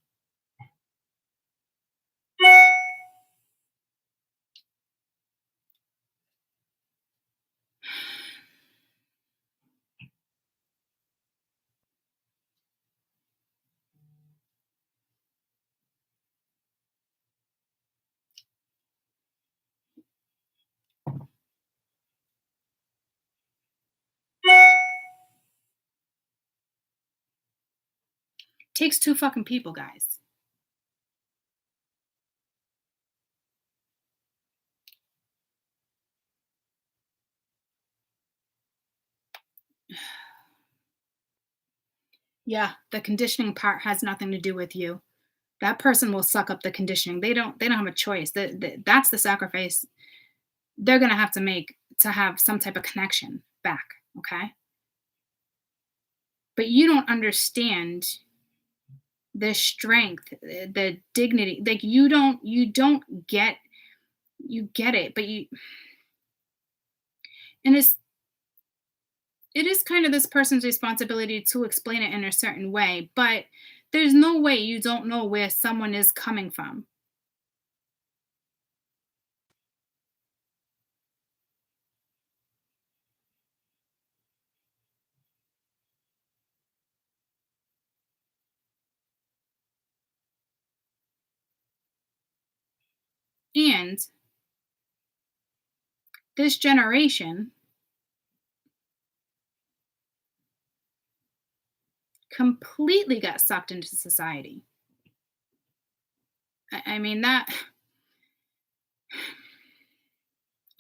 Takes two fucking people, guys. Yeah, the conditioning part has nothing to do with you. That person will suck up the conditioning. They don't have a choice. That's the sacrifice they're going to have to make to have some type of connection back, okay? But you don't understand the strength, the dignity. Like you don't get it, but and it is kind of this person's responsibility to explain it in a certain way, but there's no way you don't know where someone is coming from. And this generation completely got sucked into society. I mean, that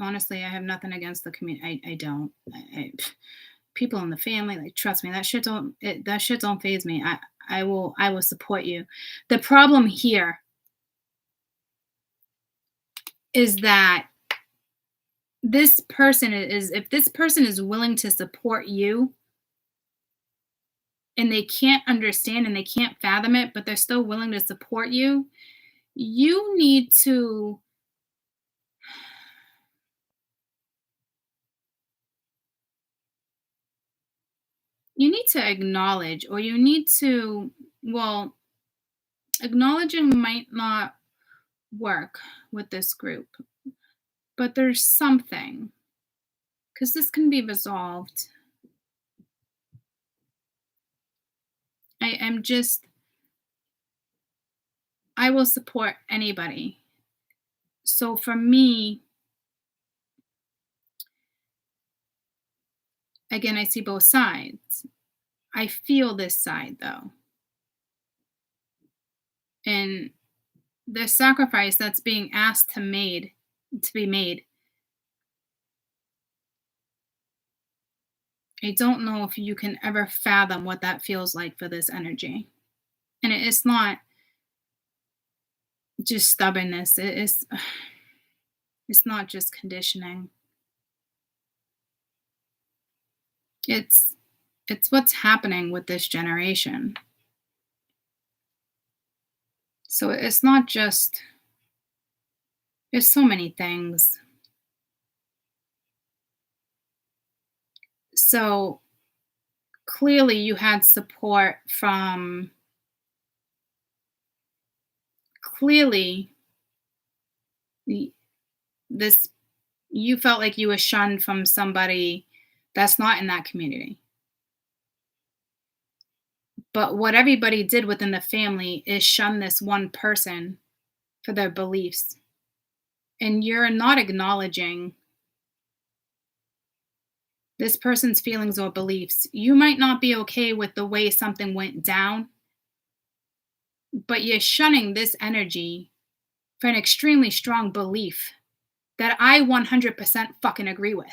honestly, I have nothing against the community. I don't. People in the family, like, trust me, that shit don't faze me. I will support you. The problem here is that this person is, if this person is willing to support you and they can't understand and they can't fathom it, but they're still willing to support you, you need to acknowledge, or you need to, well, acknowledging might not work with this group, but there's something, because this can be resolved. I will support anybody. So for me, again, I see both sides. I feel this side though. And the sacrifice that's being asked to be made, I don't know if you can ever fathom what that feels like for this energy. And it's not just stubbornness. It's not just conditioning. It's what's happening with this generation. So it's not just, there's so many things. So clearly you had support from, this, you felt like you were shunned from somebody that's not in that community. But what everybody did within the family is shun this one person for their beliefs. And you're not acknowledging this person's feelings or beliefs. You might not be okay with the way something went down, but you're shunning this energy for an extremely strong belief that I 100% fucking agree with.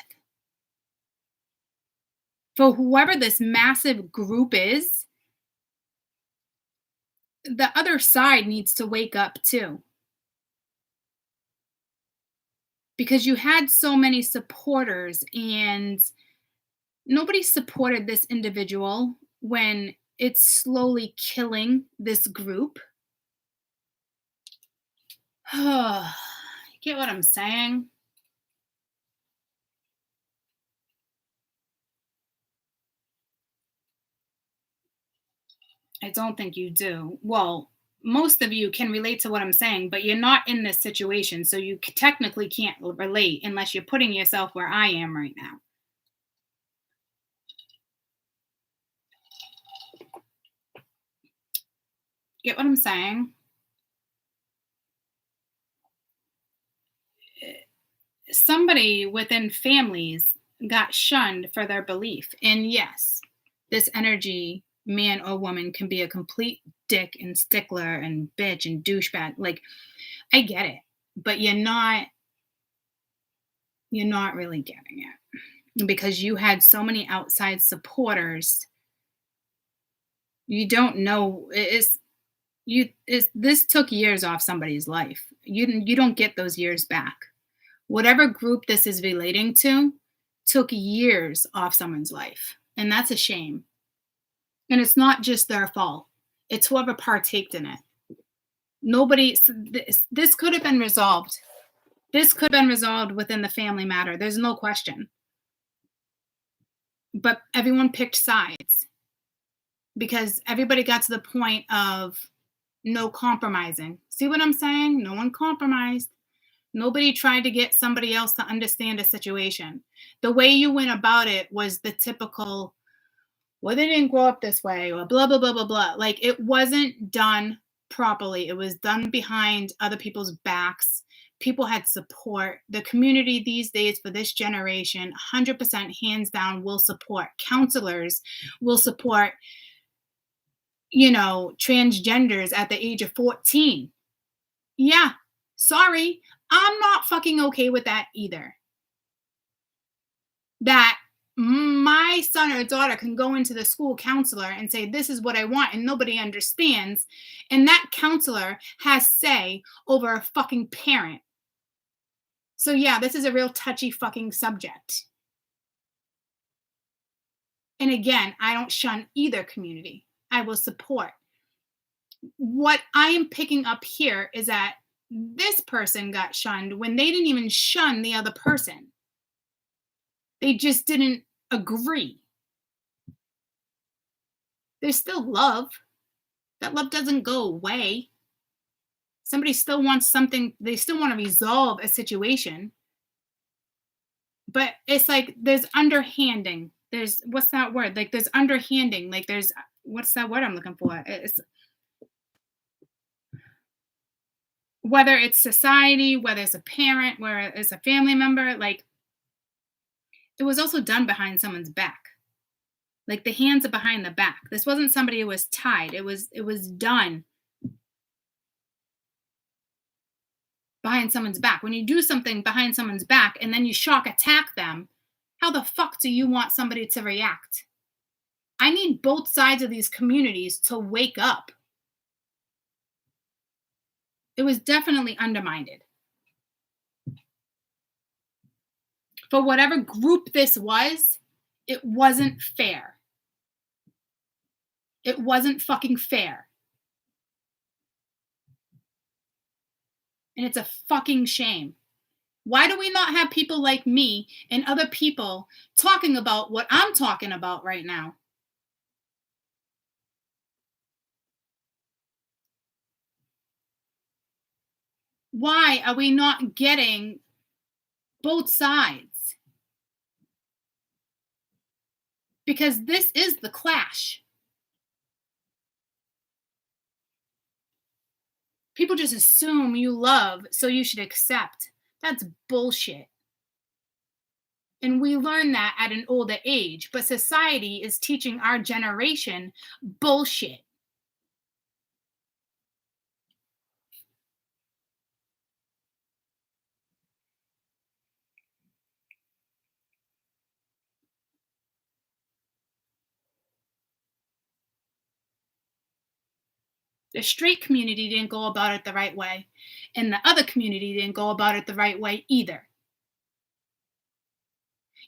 For whoever this massive group is, the other side needs to wake up too. Because you had so many supporters and nobody supported this individual when it's slowly killing this group. Get what I'm saying? I don't think you do. Well, most of you can relate to what I'm saying, but you're not in this situation, so you technically can't relate unless you're putting yourself where I am right now. Get what I'm saying? Somebody within families got shunned for their belief. And yes, this energy, man or woman, can be a complete dick and stickler and bitch and douchebag. Like, I get it, but you're not really getting it because you had so many outside supporters. You don't know, this took years off somebody's life. You don't get those years back. Whatever group this is relating to took years off someone's life. And that's a shame. And it's not just their fault. It's whoever partaked in it. This could have been resolved. This could have been resolved within the family matter. There's no question. But everyone picked sides because everybody got to the point of no compromising. See what I'm saying? No one compromised. Nobody tried to get somebody else to understand a situation. The way you went about it was the typical, well, they didn't grow up this way, or blah, blah, blah, blah, blah. Like, it wasn't done properly. It was done behind other people's backs. People had support. The community these days for this generation, 100% hands down, will support. Counselors will support, transgenders at the age of 14. Yeah, sorry. I'm not fucking okay with that either. That my son or daughter can go into the school counselor and say, this is what I want, and nobody understands. And that counselor has say over a fucking parent. So yeah, this is a real touchy fucking subject. And again, I don't shun either community. I will support. What I am picking up here is that this person got shunned when they didn't even shun the other person. They just didn't agree. There's still love. That love doesn't go away. Somebody still wants something, they still want to resolve a situation. But it's like there's underhanding. There's, what's that word? Like there's underhanding. Like there's, what's that word I'm looking for? It's, whether it's society, whether it's a parent, whether it's a family member, like it was also done behind someone's back. Like the hands are behind the back. This wasn't somebody who was tied. It was done behind someone's back. When you do something behind someone's back and then you shock attack them, how the fuck do you want somebody to react? I need both sides of these communities to wake up. It was definitely undermined. For whatever group this was, it wasn't fair. It wasn't fucking fair. And it's a fucking shame. Why do we not have people like me and other people talking about what I'm talking about right now? Why are we not getting both sides? Because this is the clash. People just assume you love, so you should accept. That's bullshit. And we learn that at an older age, but society is teaching our generation bullshit. The straight community didn't go about it the right way, and the other community didn't go about it the right way either.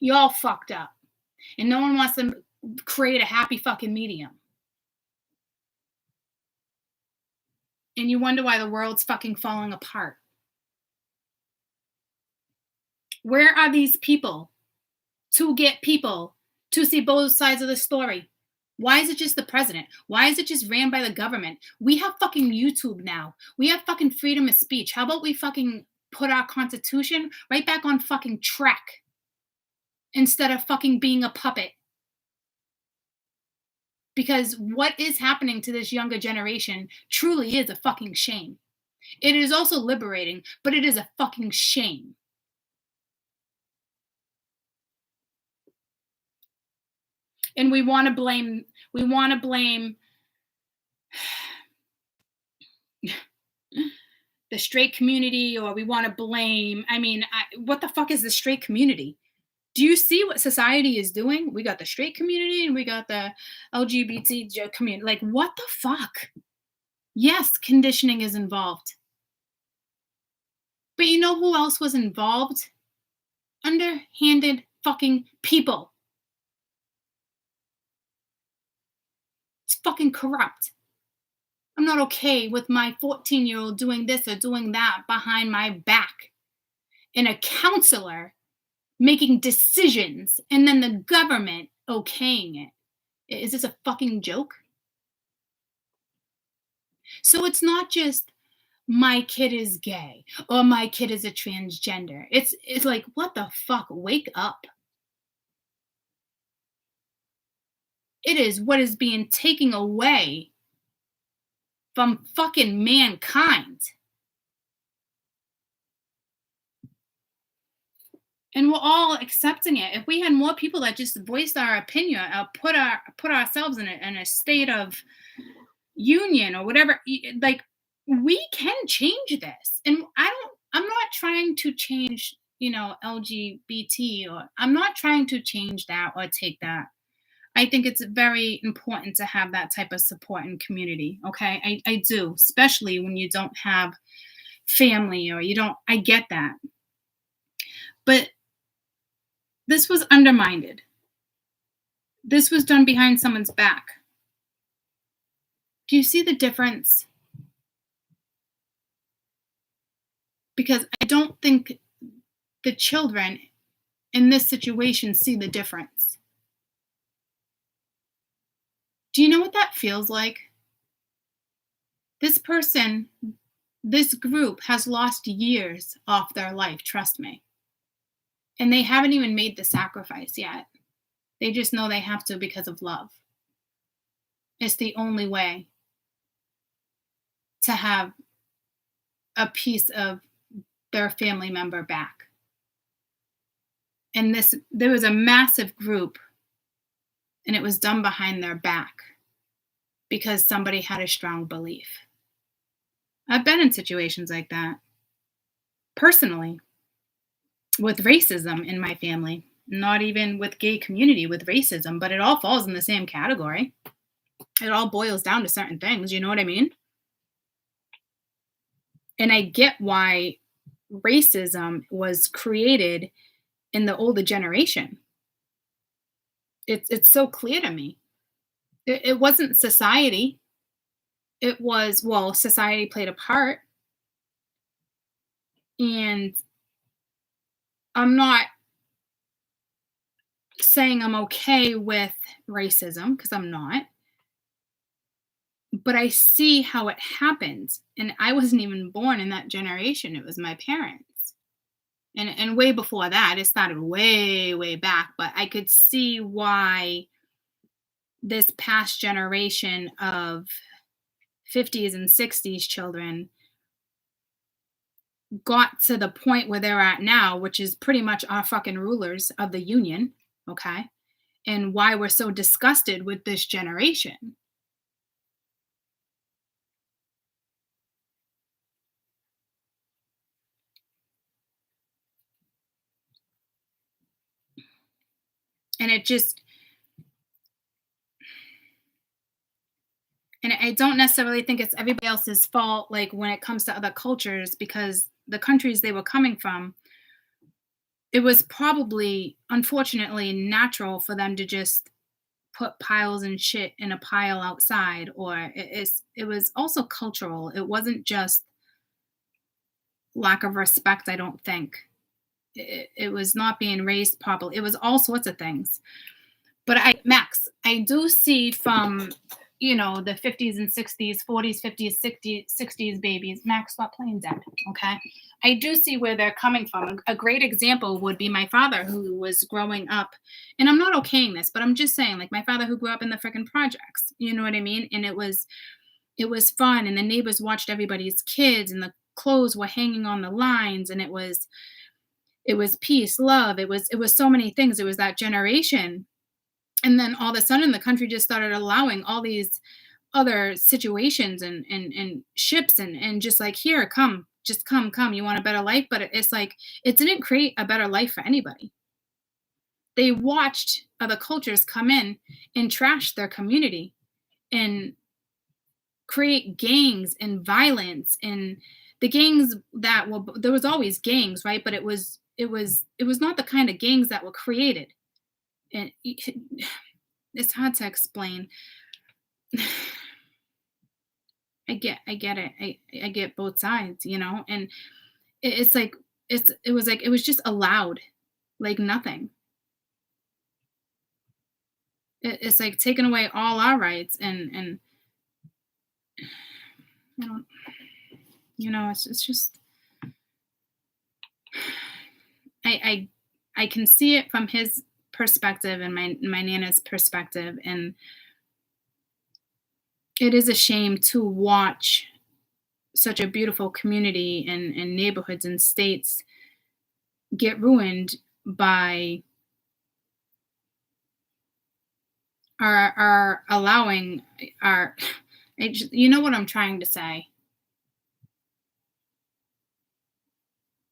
You all fucked up, and no one wants to create a happy fucking medium. And you wonder why the world's fucking falling apart. Where are these people to get people to see both sides of the story? Why is it just the president? Why is it just ran by the government? We have fucking YouTube now. We have fucking freedom of speech. How about we fucking put our constitution right back on fucking track instead of fucking being a puppet? Because what is happening to this younger generation truly is a fucking shame. It is also liberating, but it is a fucking shame. And we want to blame the straight community, or we want to blame, what the fuck is the straight community? Do you see what society is doing? We got the straight community and we got the LGBT community. Like, what the fuck? Yes, conditioning is involved. But you know who else was involved? Underhanded fucking people. It's fucking corrupt. I'm not okay with my 14-year-old doing this or doing that behind my back. And a counselor making decisions and then the government okaying it. Is this a fucking joke? So it's not just my kid is gay or my kid is a transgender. It's like, what the fuck? Wake up. It is what is being taken away from fucking mankind. And we're all accepting it. If we had more people that just voiced our opinion, put ourselves in a state of union or whatever, like, we can change this. And I'm not trying to change, LGBT, or I'm not trying to change that or take that. I think it's very important to have that type of support and community. Okay. I do, especially when you don't have family or I get that. But this was undermined. This was done behind someone's back. Do you see the difference? Because I don't think the children in this situation see the difference. Do you know what that feels like? This person, this group has lost years off their life, trust me. And they haven't even made the sacrifice yet. They just know they have to because of love. It's the only way to have a piece of their family member back. And there was a massive group, and it was done behind their back because somebody had a strong belief. I've been in situations like that, personally, with racism in my family, not even with gay community, with racism, but it all falls in the same category. It all boils down to certain things, you know what I mean? And I get why racism was created in the older generation. It's so clear to me. It wasn't society. It was, well, society played a part. And I'm not saying I'm okay with racism, because I'm not. But I see how it happens. And I wasn't even born in that generation. It was my parents. And way before that, it started way, way back. But I could see why this past generation of 50s and 60s children got to the point where they're at now, which is pretty much our fucking rulers of the union, okay? And why we're so disgusted with this generation. And it just, and I don't necessarily think it's everybody else's fault, like when it comes to other cultures, because the countries they were coming from, it was probably, unfortunately, natural for them to just put piles and shit in a pile outside, or it was also cultural. It wasn't just lack of respect, I don't think. It was not being raised properly. It was all sorts of things. But Max, I do see from, the 50s and 60s, 40s, 50s, 60s babies. Max, stop playing dead, okay? I do see where they're coming from. A great example would be my father, who was growing up, and I'm not okaying this, but I'm just saying, like, my father who grew up in the freaking projects, you know what I mean? And it was fun, and the neighbors watched everybody's kids, and the clothes were hanging on the lines, and it was peace, love. It was so many things. It was that generation. And then all of a sudden the country just started allowing all these other situations and ships and just like, here, come, just come, you want a better life? But it's like, it didn't create a better life for anybody. They watched other cultures come in and trash their community and create gangs and violence. And the gangs that were, there was always gangs, right? But it was not the kind of gangs that were created. And it's hard to explain. I get it. I get both sides, and it's like, it was just allowed, like nothing. It's like taking away all our rights, and it's just, I can see it from his perspective and my Nana's perspective, and it is a shame to watch such a beautiful community and neighborhoods and states get ruined by our allowing our, you know what I'm trying to say?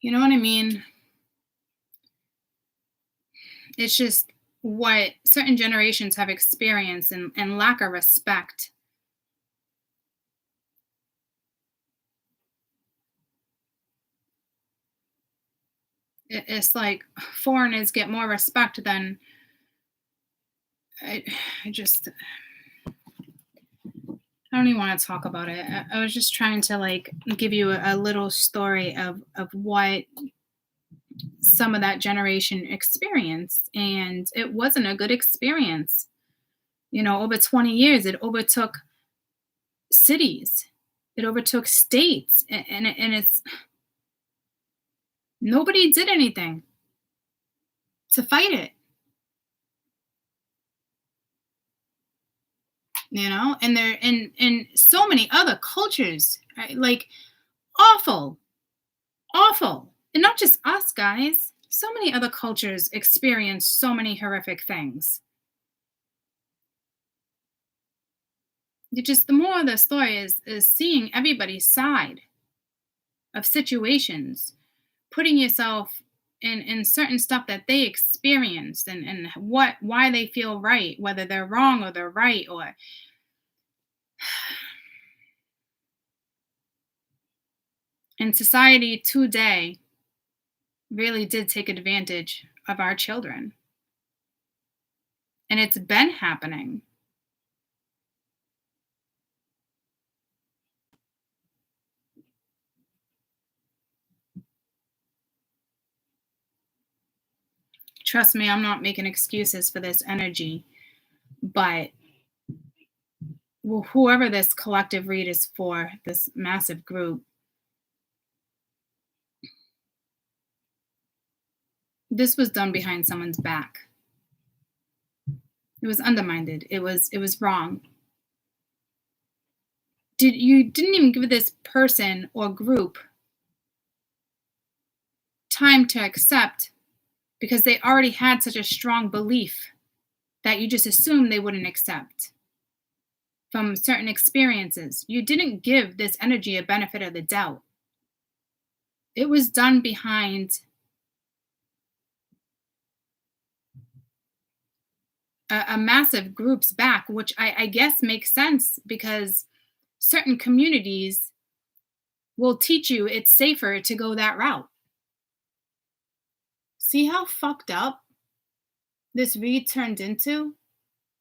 You know what I mean? It's just what certain generations have experienced and lack of respect. It's like foreigners get more respect than I I don't even want to talk about it. I was just trying to like give you a little story of what some of that generation experienced, and it wasn't a good experience. You know, over 20 years, it overtook cities, it overtook states, and it's nobody did anything to fight it. You know, and there in so many other cultures, right? Like awful, awful, and not just us guys. So many other cultures experience so many horrific things. You just the moral of the story is seeing everybody's side of situations, putting yourself in certain stuff that they experienced, and why they feel right, whether they're wrong or they're right, or in society today really did take advantage of our children. And it's been happening. Trust me, I'm not making excuses for this energy, but whoever this collective read is for, this massive group, this was done behind someone's back. It was undermined. It was wrong. You didn't even give this person or group time to accept, because they already had such a strong belief that you just assumed they wouldn't accept from certain experiences. You didn't give this energy a benefit of the doubt. It was done behind a massive group's back, which I guess makes sense, because certain communities will teach you it's safer to go that route. See how fucked up this read turned into?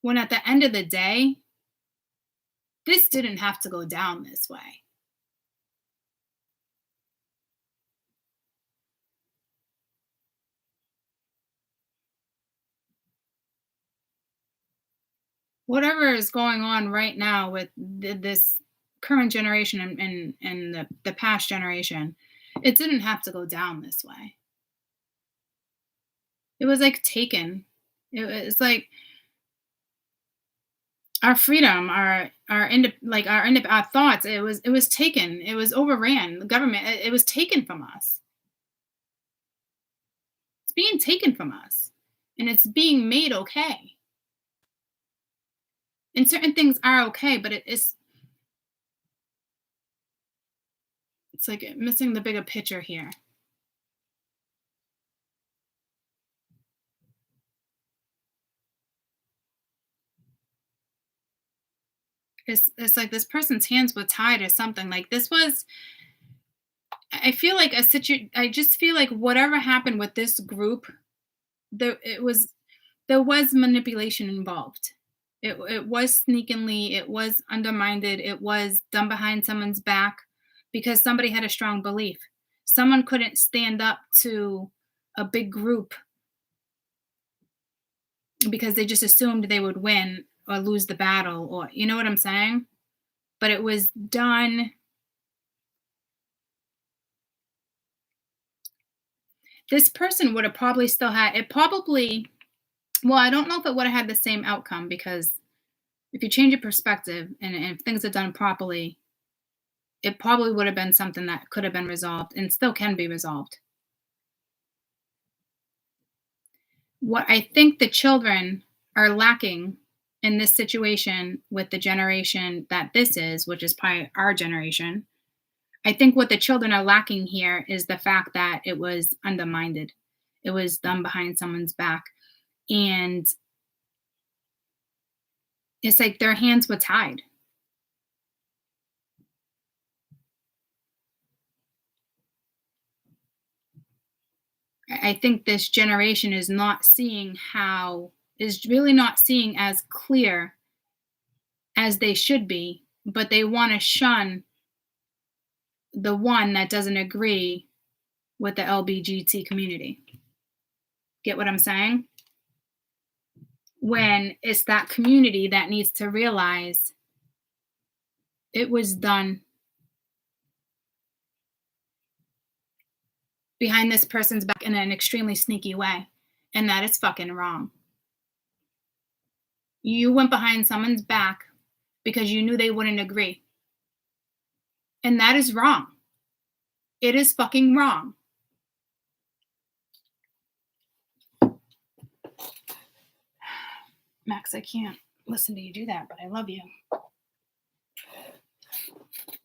When at the end of the day, this didn't have to go down this way. Whatever is going on right now with this current generation and the past generation, it didn't have to go down this way. It was like taken. It's like our freedom, our thoughts. It was taken. It was overran. The government. It was taken from us. It's being taken from us, and it's being made okay. And certain things are okay, but it's like missing the bigger picture here. It's like this person's hands were tied or something. Like this was, I feel like I just feel like whatever happened with this group, there was manipulation involved. It was sneakingly, it was undermined, it was done behind someone's back, because somebody had a strong belief. Someone couldn't stand up to a big group because they just assumed they would win or lose the battle, or you know what I'm saying? But it was done. This person would have probably still had it. Well, I don't know if it would have had the same outcome, because if you change your perspective and if things are done properly, it probably would have been something that could have been resolved and still can be resolved. What I think the children are lacking in this situation with the generation that this is, which is probably our generation, I think what the children are lacking here is the fact that it was undermined. It was done behind someone's back. And it's like their hands were tied. I think this generation is really not seeing as clear as they should be but they want to shun the one that doesn't agree with the LGBT community. Get what I'm saying? When it's that community that needs to realize it was done behind this person's back in an extremely sneaky way, and that is fucking wrong. You went behind someone's back because you knew they wouldn't agree. And that is wrong. It is fucking wrong. Max, I can't listen to you do that, but I love you.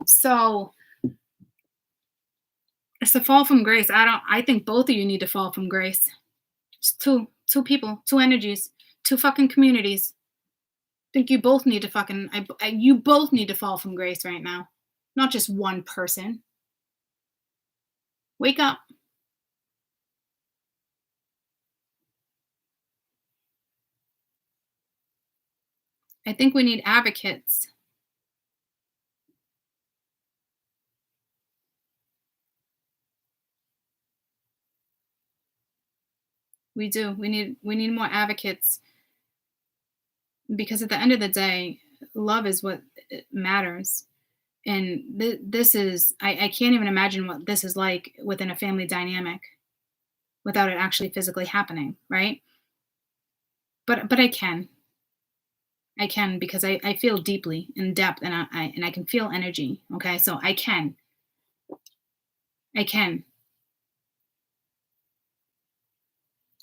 So it's a fall from grace. I think both of you need to fall from grace. It's two people, two energies, two fucking communities. I think you both need to you both need to fall from grace right now. Not just one person. Wake up. I think we need advocates. We do. We need more advocates. Because at the end of the day, love is what matters. And this is, I can't even imagine what this is like within a family dynamic without it actually physically happening, right? But I can because I feel deeply in depth and I can feel energy. Okay, so I can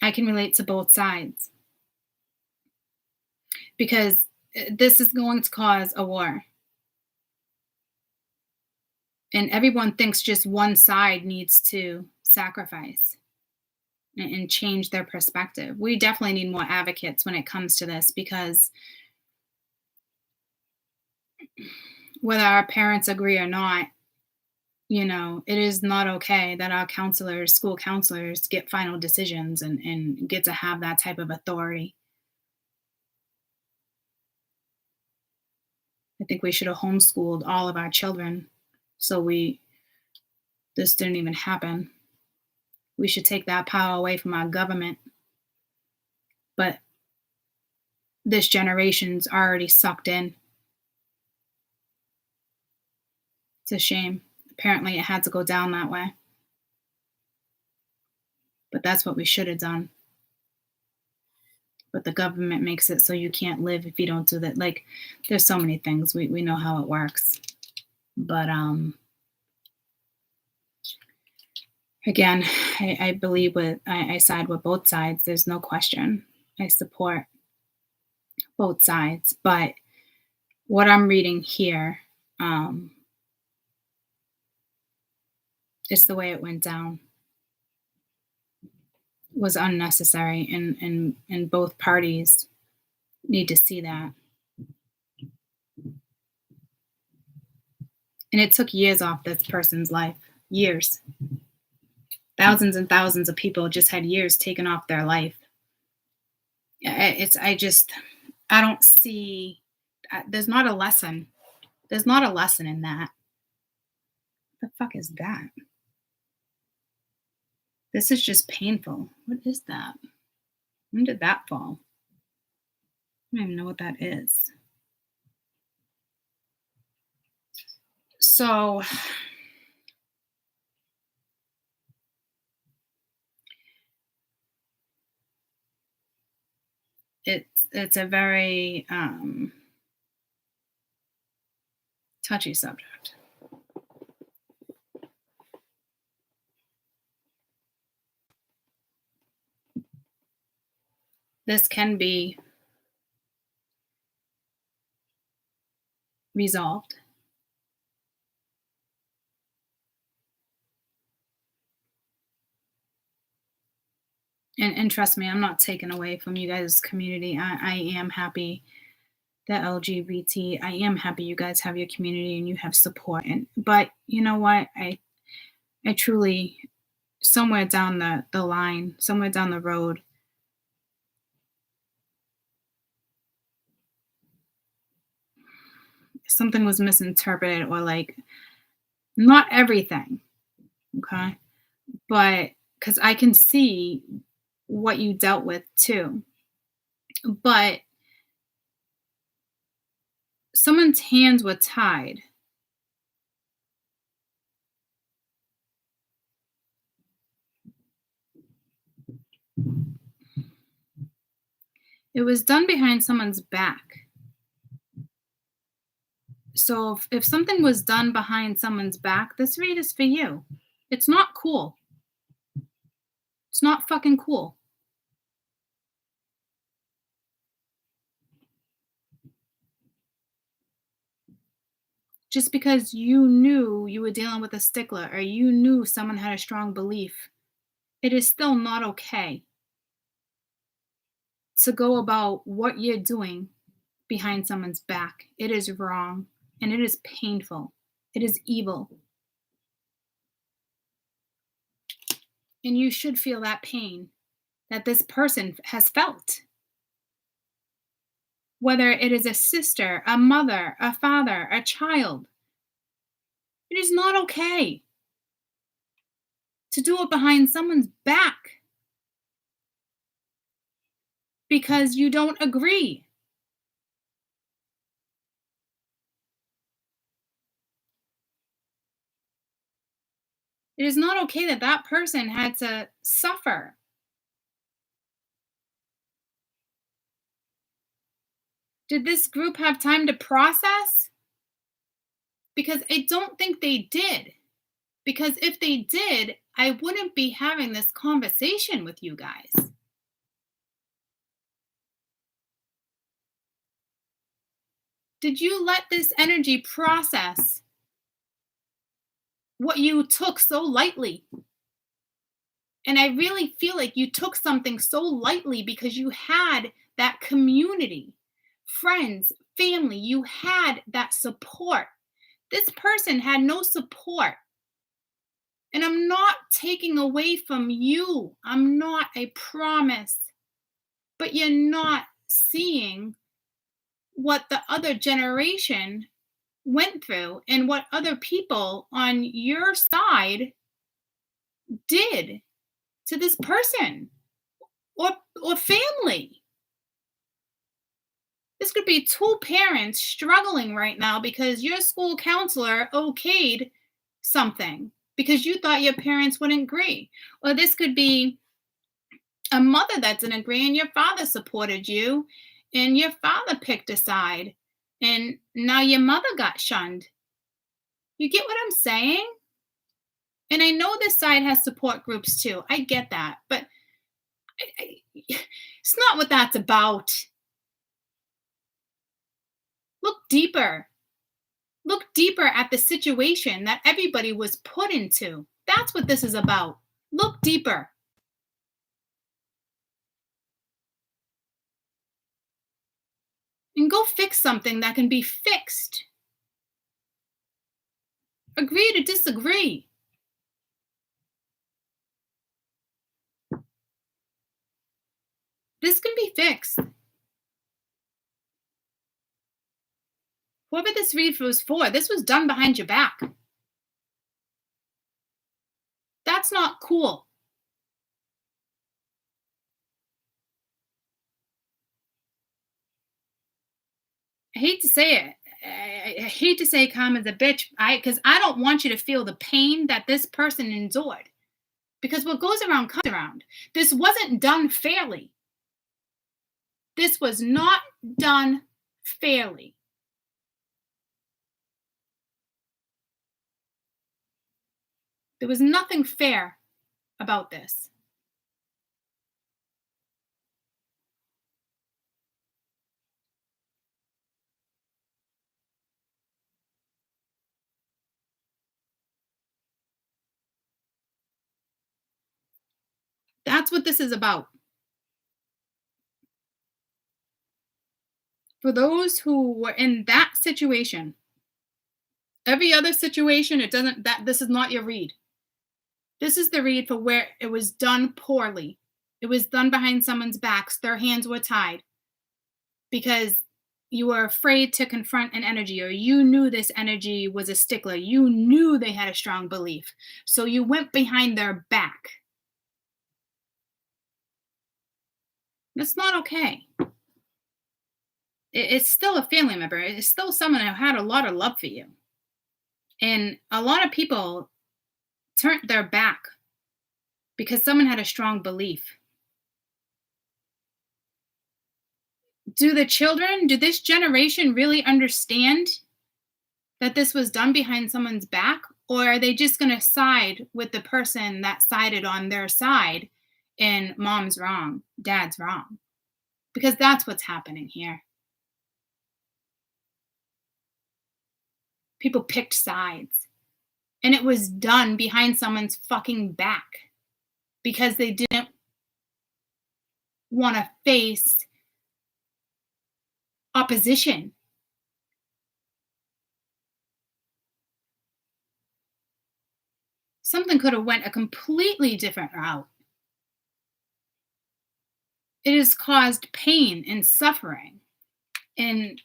relate to both sides because this is going to cause a war. And everyone thinks just one side needs to sacrifice and change their perspective. We definitely need more advocates when it comes to this because whether our parents agree or not, it is not okay that our counselors, school counselors, get final decisions and get to have that type of authority. I think we should have homeschooled all of our children so this didn't even happen. We should take that power away from our government. But this generation's already sucked in. It's a shame. Apparently it had to go down that way. But that's what we should have done. But the government makes it so you can't live if you don't do that. Like, there's so many things. We know how it works. But again, I believe I side with both sides. There's no question. I support both sides. But what I'm reading here is the way it went down was unnecessary, and both parties need to see that. And it took years off this person's life. Years. Thousands and thousands of people just had years taken off their life. I don't see, there's not a lesson. There's not a lesson in that. What the fuck is that? This is just painful. What is that? When did that fall? I don't even know what that is. So it's a very touchy subject. This can be resolved. And trust me, I'm not taking away from you guys' community. I am happy that LGBT, I am happy you guys have your community and you have support. But you know what? I truly, somewhere down the line, somewhere down the road, something was misinterpreted or like not everything, okay? But because I can see what you dealt with too. But someone's hands were tied. It was done behind someone's back. So if something was done behind someone's back, this read is for you. It's not cool. It's not fucking cool. Just because you knew you were dealing with a stickler or you knew someone had a strong belief, it is still not okay to go about what you're doing behind someone's back. It is wrong and it is painful. It is evil. And you should feel that pain that this person has felt. Whether it is a sister, a mother, a father, a child, it is not okay to do it behind someone's back because you don't agree. It is not okay that that person had to suffer. Did this group have time to process? Because I don't think they did. Because if they did, I wouldn't be having this conversation with you guys. Did you let this energy process what you took so lightly? And I really feel like you took something so lightly because you had that community, friends, family, you had that support. This person had no support. And I'm not taking away from you. I'm not, I promise. But you're not seeing what the other generation went through and what other people on your side did to this person or family. This could be two parents struggling right now because your school counselor okayed something because you thought your parents wouldn't agree. Or this could be a mother that didn't agree and your father supported you and your father picked a side and now your mother got shunned. You get what I'm saying? And I know this side has support groups too. I get that. But it's not what that's about. Look deeper. Look deeper at the situation that everybody was put into. That's what this is about. Look deeper. And go fix something that can be fixed. Agree to disagree. This can be fixed. Whoever this read was for, this was done behind your back. That's not cool. I hate to say it. I hate to say karma's a bitch, because I don't want you to feel the pain that this person endured. Because what goes around comes around. This wasn't done fairly. This was not done fairly. There was nothing fair about this. That's what this is about. For those who were in that situation, every other situation, this is not your read. This is the read for where it was done poorly. It was done behind someone's backs. Their hands were tied because you were afraid to confront an energy, or you knew this energy was a stickler. You knew they had a strong belief. So you went behind their back. That's not okay. It's still a family member. It's still someone who had a lot of love for you. And a lot of people turned their back because someone had a strong belief. Do this generation really understand that this was done behind someone's back? Or are they just going to side with the person that sided on their side and mom's wrong, dad's wrong? Because that's what's happening here. People picked sides. And it was done behind someone's fucking back because they didn't want to face opposition. Something could have went a completely different route. It has caused pain and suffering, and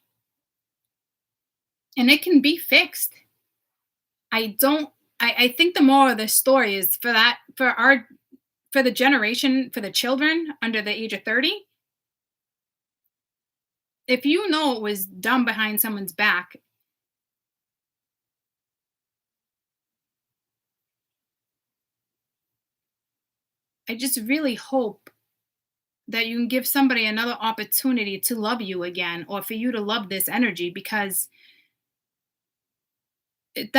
it can be fixed. I think the moral of this story is for the generation, for the children under the age of 30, if you know it was done behind someone's back, I just really hope that you can give somebody another opportunity to love you again, or for you to love this energy, because it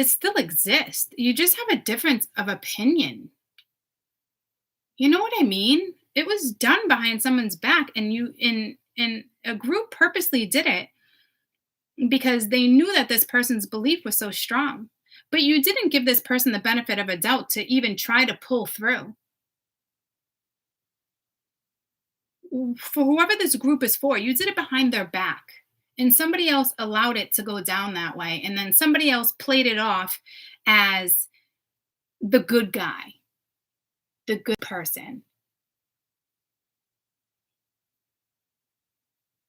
still exists. You just have a difference of opinion. You know what I mean? It was done behind someone's back, and a group purposely did it because they knew that this person's belief was so strong. But you didn't give this person the benefit of a doubt to even try to pull through. For whoever this group is for, you did it behind their back. And somebody else allowed it to go down that way. And then somebody else played it off as the good guy, the good person.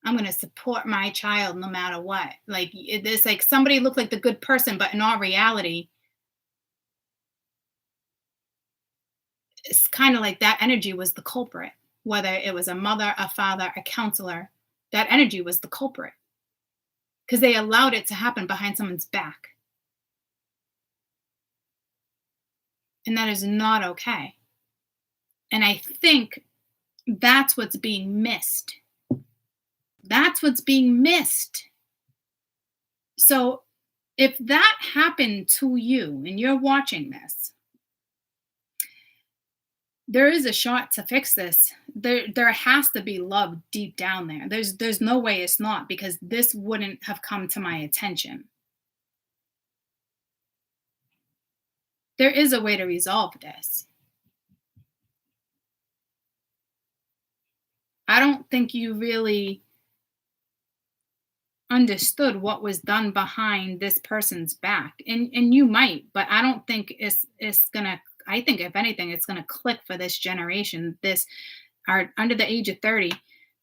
I'm going to support my child no matter what. Like, it's like somebody looked like the good person, but in all reality, it's kind of like that energy was the culprit. Whether it was a mother, a father, a counselor, that energy was the culprit. Because they allowed it to happen behind someone's back. And that is not okay. And I think that's what's being missed. That's what's being missed. So if that happened to you and you're watching this, there is a shot to fix this. There has to be love deep down there. There's no way it's not, because this wouldn't have come to my attention. There is a way to resolve this. I don't think you really understood what was done behind this person's back. And you might, but I don't think it's gonna, I think if anything, it's gonna click for this generation. This are under the age of 30,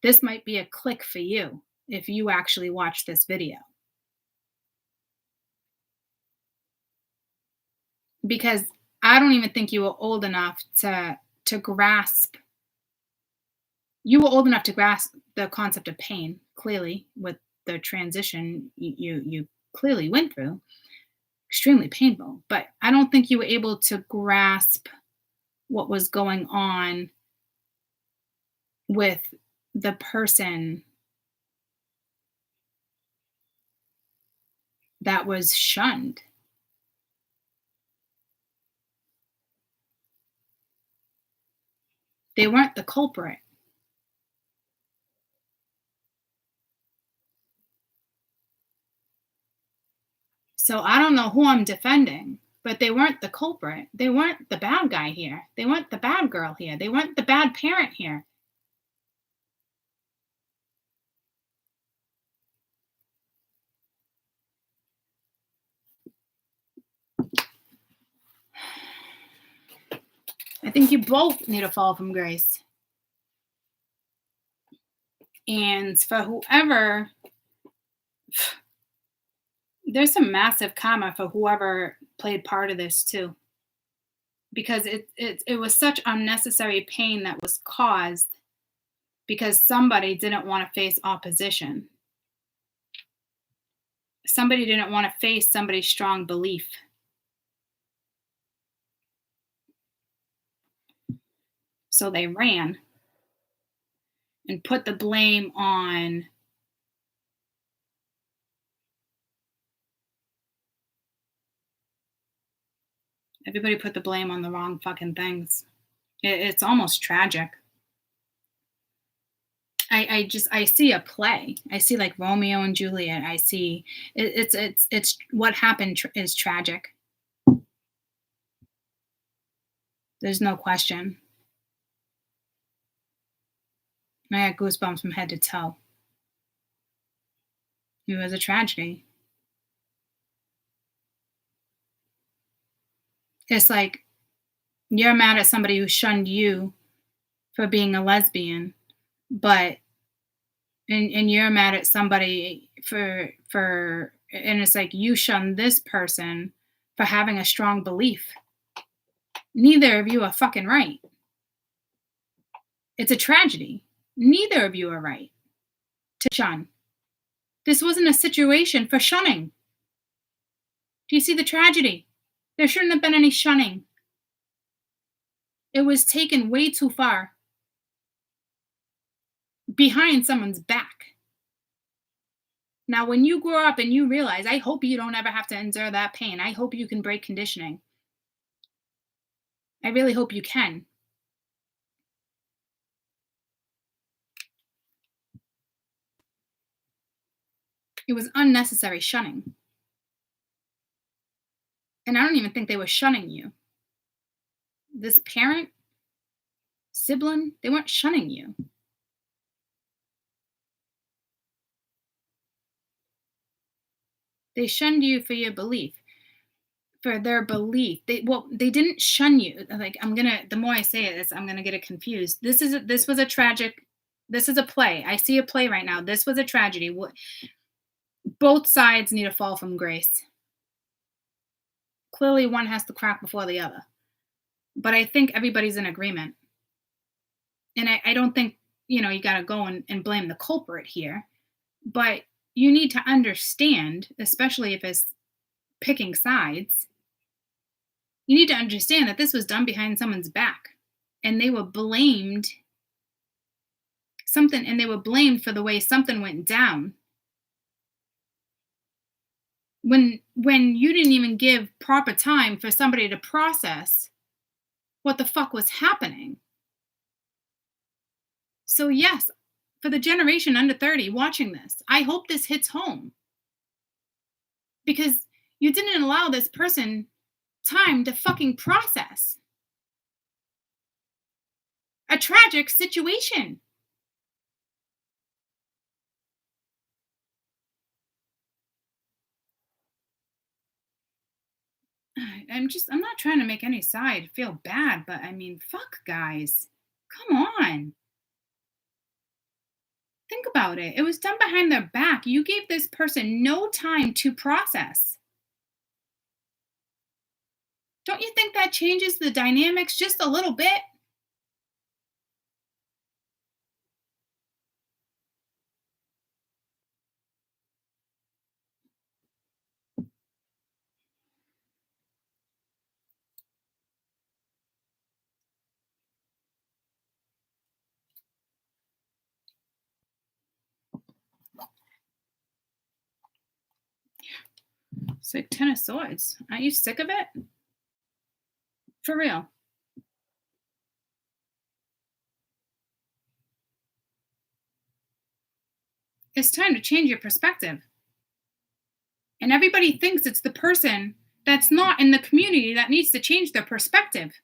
this might be a click for you if you actually watch this video. Because I don't even think you were old enough to grasp. You were old enough to grasp the concept of pain, clearly, with the transition you clearly went through. Extremely painful. But I don't think you were able to grasp what was going on with the person that was shunned. They weren't the culprit. So I don't know who I'm defending, but they weren't the culprit. They weren't the bad guy here. They weren't the bad girl here. They weren't the bad parent here. I think you both need a fall from grace. And for whoever, there's some massive karma for whoever played part of this too. Because it was such unnecessary pain that was caused because somebody didn't want to face opposition. Somebody didn't want to face somebody's strong belief. So they ran and put the blame on everybody put the blame on the wrong fucking things. It's almost tragic. I see a play. I see like Romeo and Juliet. I see it's what happened is tragic. There's no question. I got goosebumps from head to toe. It was a tragedy. It's like you're mad at somebody who shunned you for being a lesbian, but and you're mad at somebody for and it's like you shun this person for having a strong belief. Neither of you are fucking right. It's a tragedy. Neither of you are right to shun. This wasn't a situation for shunning. Do you see the tragedy? There shouldn't have been any shunning. It was taken way too far. Behind someone's back. Now, when you grow up and you realize, I hope you don't ever have to endure that pain. I hope you can break conditioning. I really hope you can. It was unnecessary shunning. And I don't even think they were shunning you. This parent, sibling, they weren't shunning you. They shunned you for your belief, for their belief. They didn't shun you. Like the more I say it, I'm gonna get it confused. This was a play. I see a play right now. This was a tragedy. Both sides need to fall from grace. Clearly, one has to crack before the other. But I think everybody's in agreement. And I don't think, you got to go and blame the culprit here. But you need to understand, especially if it's picking sides, you need to understand that this was done behind someone's back. And they were blamed for the way something went down. When you didn't even give proper time for somebody to process what the fuck was happening. So yes, for the generation under 30 watching this, I hope this hits home. Because you didn't allow this person time to fucking process a tragic situation. I'm not trying to make any side feel bad, but I mean, fuck, guys. Come on. Think about it. It was done behind their back. You gave this person no time to process. Don't you think that changes the dynamics just a little bit? It's like 10 of Swords. Aren't you sick of it? For real. It's time to change your perspective. And everybody thinks it's the person that's not in the community that needs to change their perspective.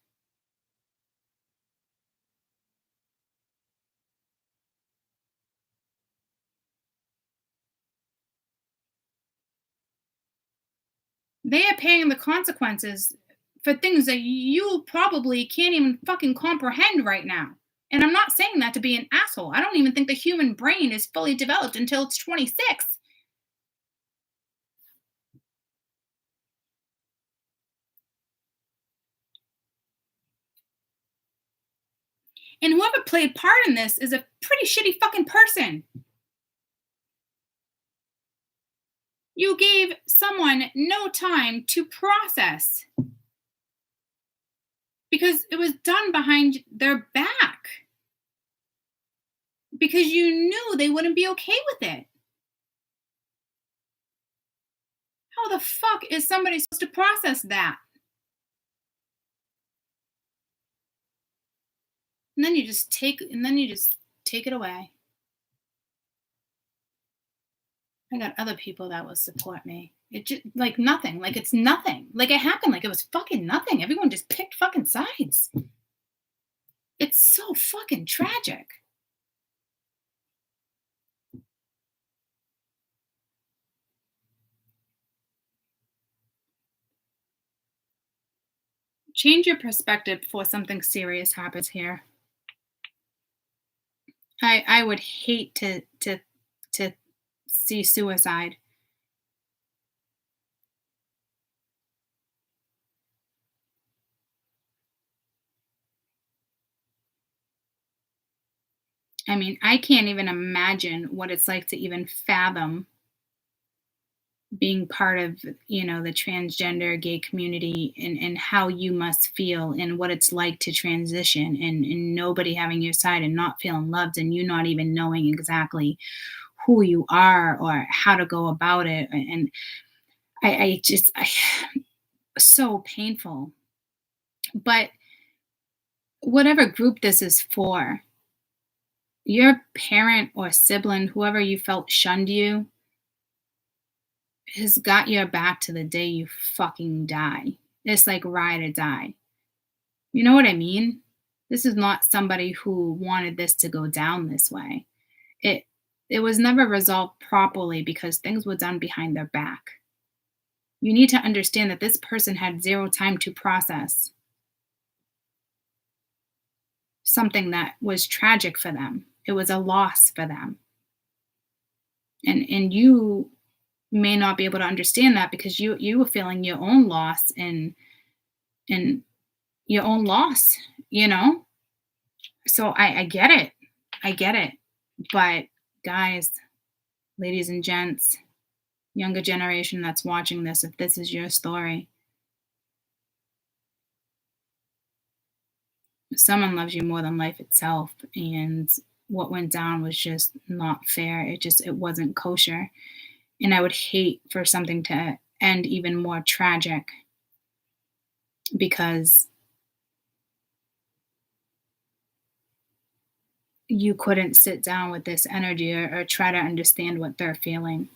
They are paying the consequences for things that you probably can't even fucking comprehend right now. And I'm not saying that to be an asshole. I don't even think the human brain is fully developed until it's 26. And whoever played part in this is a pretty shitty fucking person. You gave someone no time to process because it was done behind their back. Because you knew they wouldn't be okay with it. How the fuck is somebody supposed to process that? And then you just take it away. I got other people that will support me. It just like nothing. Like it's nothing. Like it happened like it was fucking nothing. Everyone just picked fucking sides. It's so fucking tragic. Change your perspective before something serious happens here. I would hate to see suicide. I mean, I can't even imagine what it's like to even fathom being part of, you know, the transgender gay community and how you must feel and what it's like to transition and nobody having your side and not feeling loved and you not even knowing exactly who you are or how to go about it. And I so painful. But whatever group this is for, your parent or sibling, whoever you felt shunned you, has got your back to the day you fucking die. It's like ride or die. You know what I mean? This is not somebody who wanted this to go down this way. It was never resolved properly because things were done behind their back. You need to understand that this person had zero time to process something that was tragic for them. It was a loss for them. And you may not be able to understand that because you were feeling your own loss and your own loss, you know? So I get it. I get it. But guys, ladies and gents, younger generation that's watching this, if this is your story, someone loves you more than life itself. And what went down was just not fair. It wasn't kosher. And I would hate for something to end even more tragic because you couldn't sit down with this energy or try to understand what they're feeling.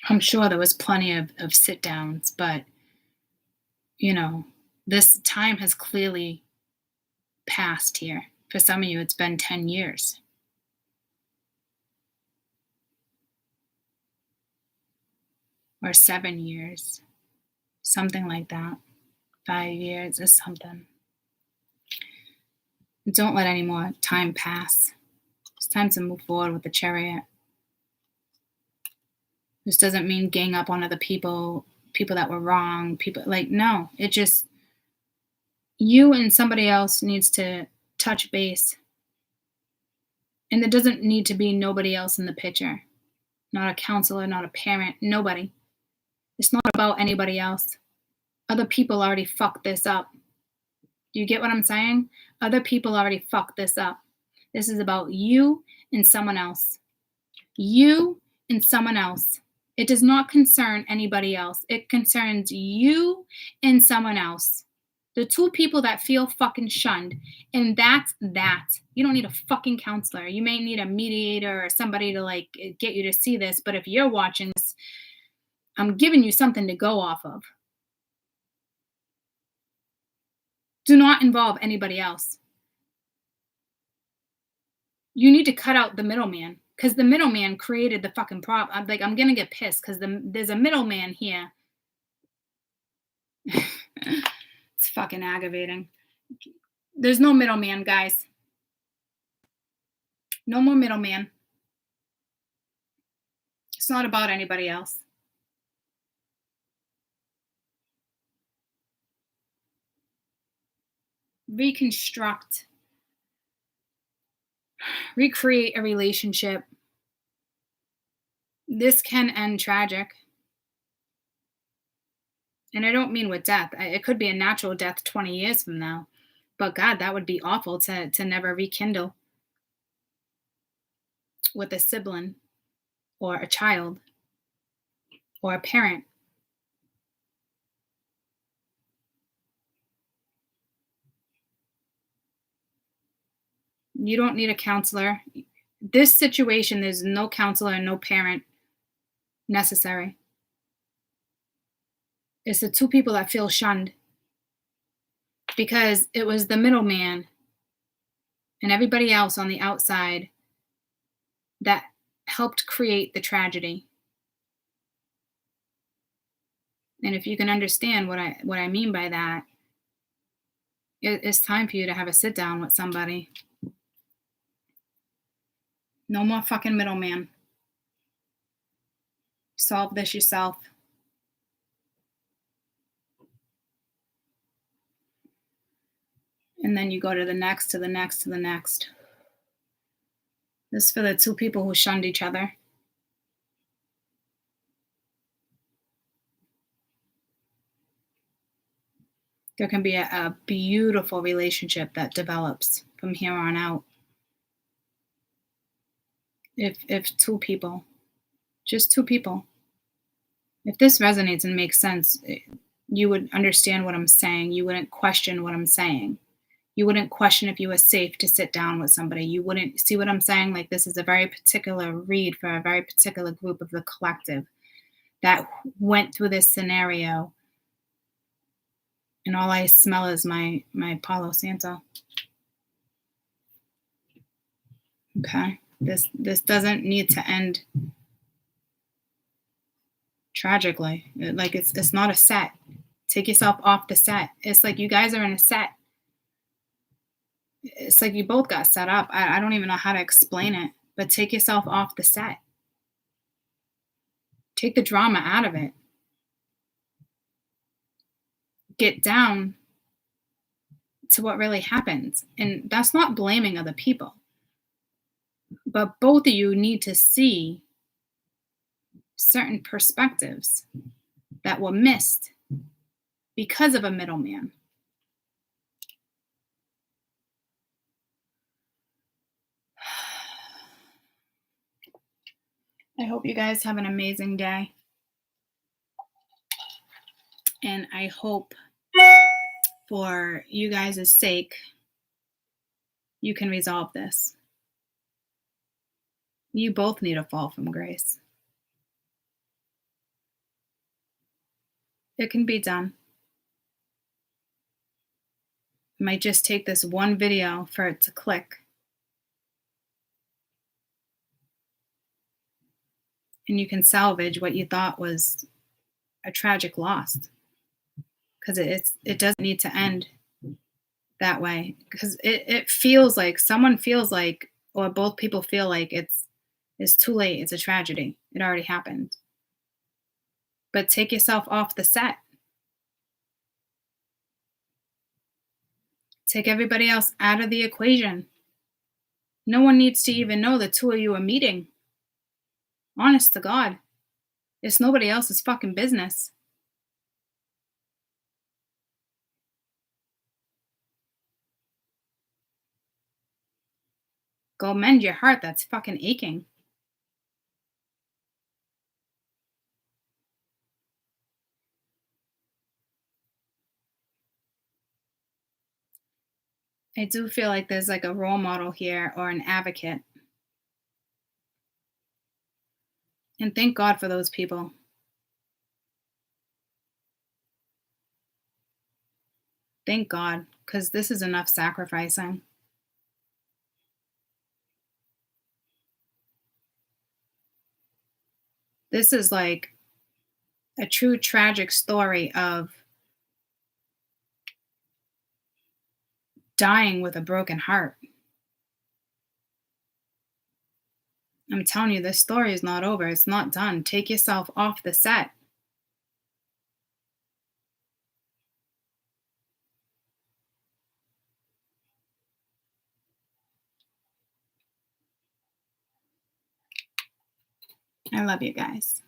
I'm sure there was plenty of sit downs, but you know, this time has clearly passed here. For some of you, it's been 10 years. Or 7 years, something like that. 5 years is something. Don't let any more time pass. It's time to move forward with the chariot. This doesn't mean gang up on other people that were wrong, no, it just, you and somebody else needs to touch base. And there doesn't need to be nobody else in the picture. Not a counselor, not a parent, nobody. It's not about anybody else. Other people already fucked this up. Do you get what I'm saying? Other people already fucked this up. This is about you and someone else. You and someone else. It does not concern anybody else. It concerns you and someone else. The two people that feel fucking shunned. And that's that. You don't need a fucking counselor. You may need a mediator or somebody to like get you to see this. But if you're watching this, I'm giving you something to go off of. Do not involve anybody else. You need to cut out the middleman because the middleman created the fucking problem. I'm going to get pissed because there's a middleman here. It's fucking fucking aggravating. There's no middleman, guys. No more middleman. It's not about anybody else. Reconstruct. Recreate a relationship. This can end tragic. And I don't mean with death. It could be a natural death 20 years from now. But God, that would be awful to never rekindle with a sibling or a child or a parent. You don't need a counselor. This situation, there's no counselor and no parent necessary. It's the two people that feel shunned because it was the middleman and everybody else on the outside that helped create the tragedy. And if you can understand what I mean by that, it's time for you to have a sit down with somebody. No more fucking middleman. Solve this yourself. And then you go to the next, to the next, to the next. This is for the two people who shunned each other. There can be a beautiful relationship that develops from here on out. If two people, just two people, if this resonates and makes sense, you would understand what I'm saying. You wouldn't question what I'm saying. You wouldn't question if you were safe to sit down with somebody. You wouldn't see what I'm saying. Like, this is a very particular read for a very particular group of the collective that went through this scenario. And all I smell is my Palo Santo. Okay. This doesn't need to end tragically. Like, it's not a set. Take yourself off the set. It's like you guys are in a set. It's like you both got set up. I don't even know how to explain it, but take yourself off the set. Take the drama out of it. Get down to what really happens. And that's not blaming other people. But both of you need to see certain perspectives that were missed because of a middleman. I hope you guys have an amazing day. And I hope for you guys' sake, you can resolve this. You both need a fall from grace. It can be done. It might just take this one video for it to click. And you can salvage what you thought was a tragic loss. Because it doesn't need to end that way. Because it feels like, someone feels like, or both people feel like it's too late. It's a tragedy. It already happened. But take yourself off the set. Take everybody else out of the equation. No one needs to even know the two of you are meeting. Honest to God. It's nobody else's fucking business. Go mend your heart that's fucking aching. I do feel like there's like a role model here or an advocate. And thank God for those people. Thank God, because this is enough sacrificing. This is like a true tragic story of dying with a broken heart. I'm telling you, this story is not over. It's not done. Take yourself off the set. I love you guys.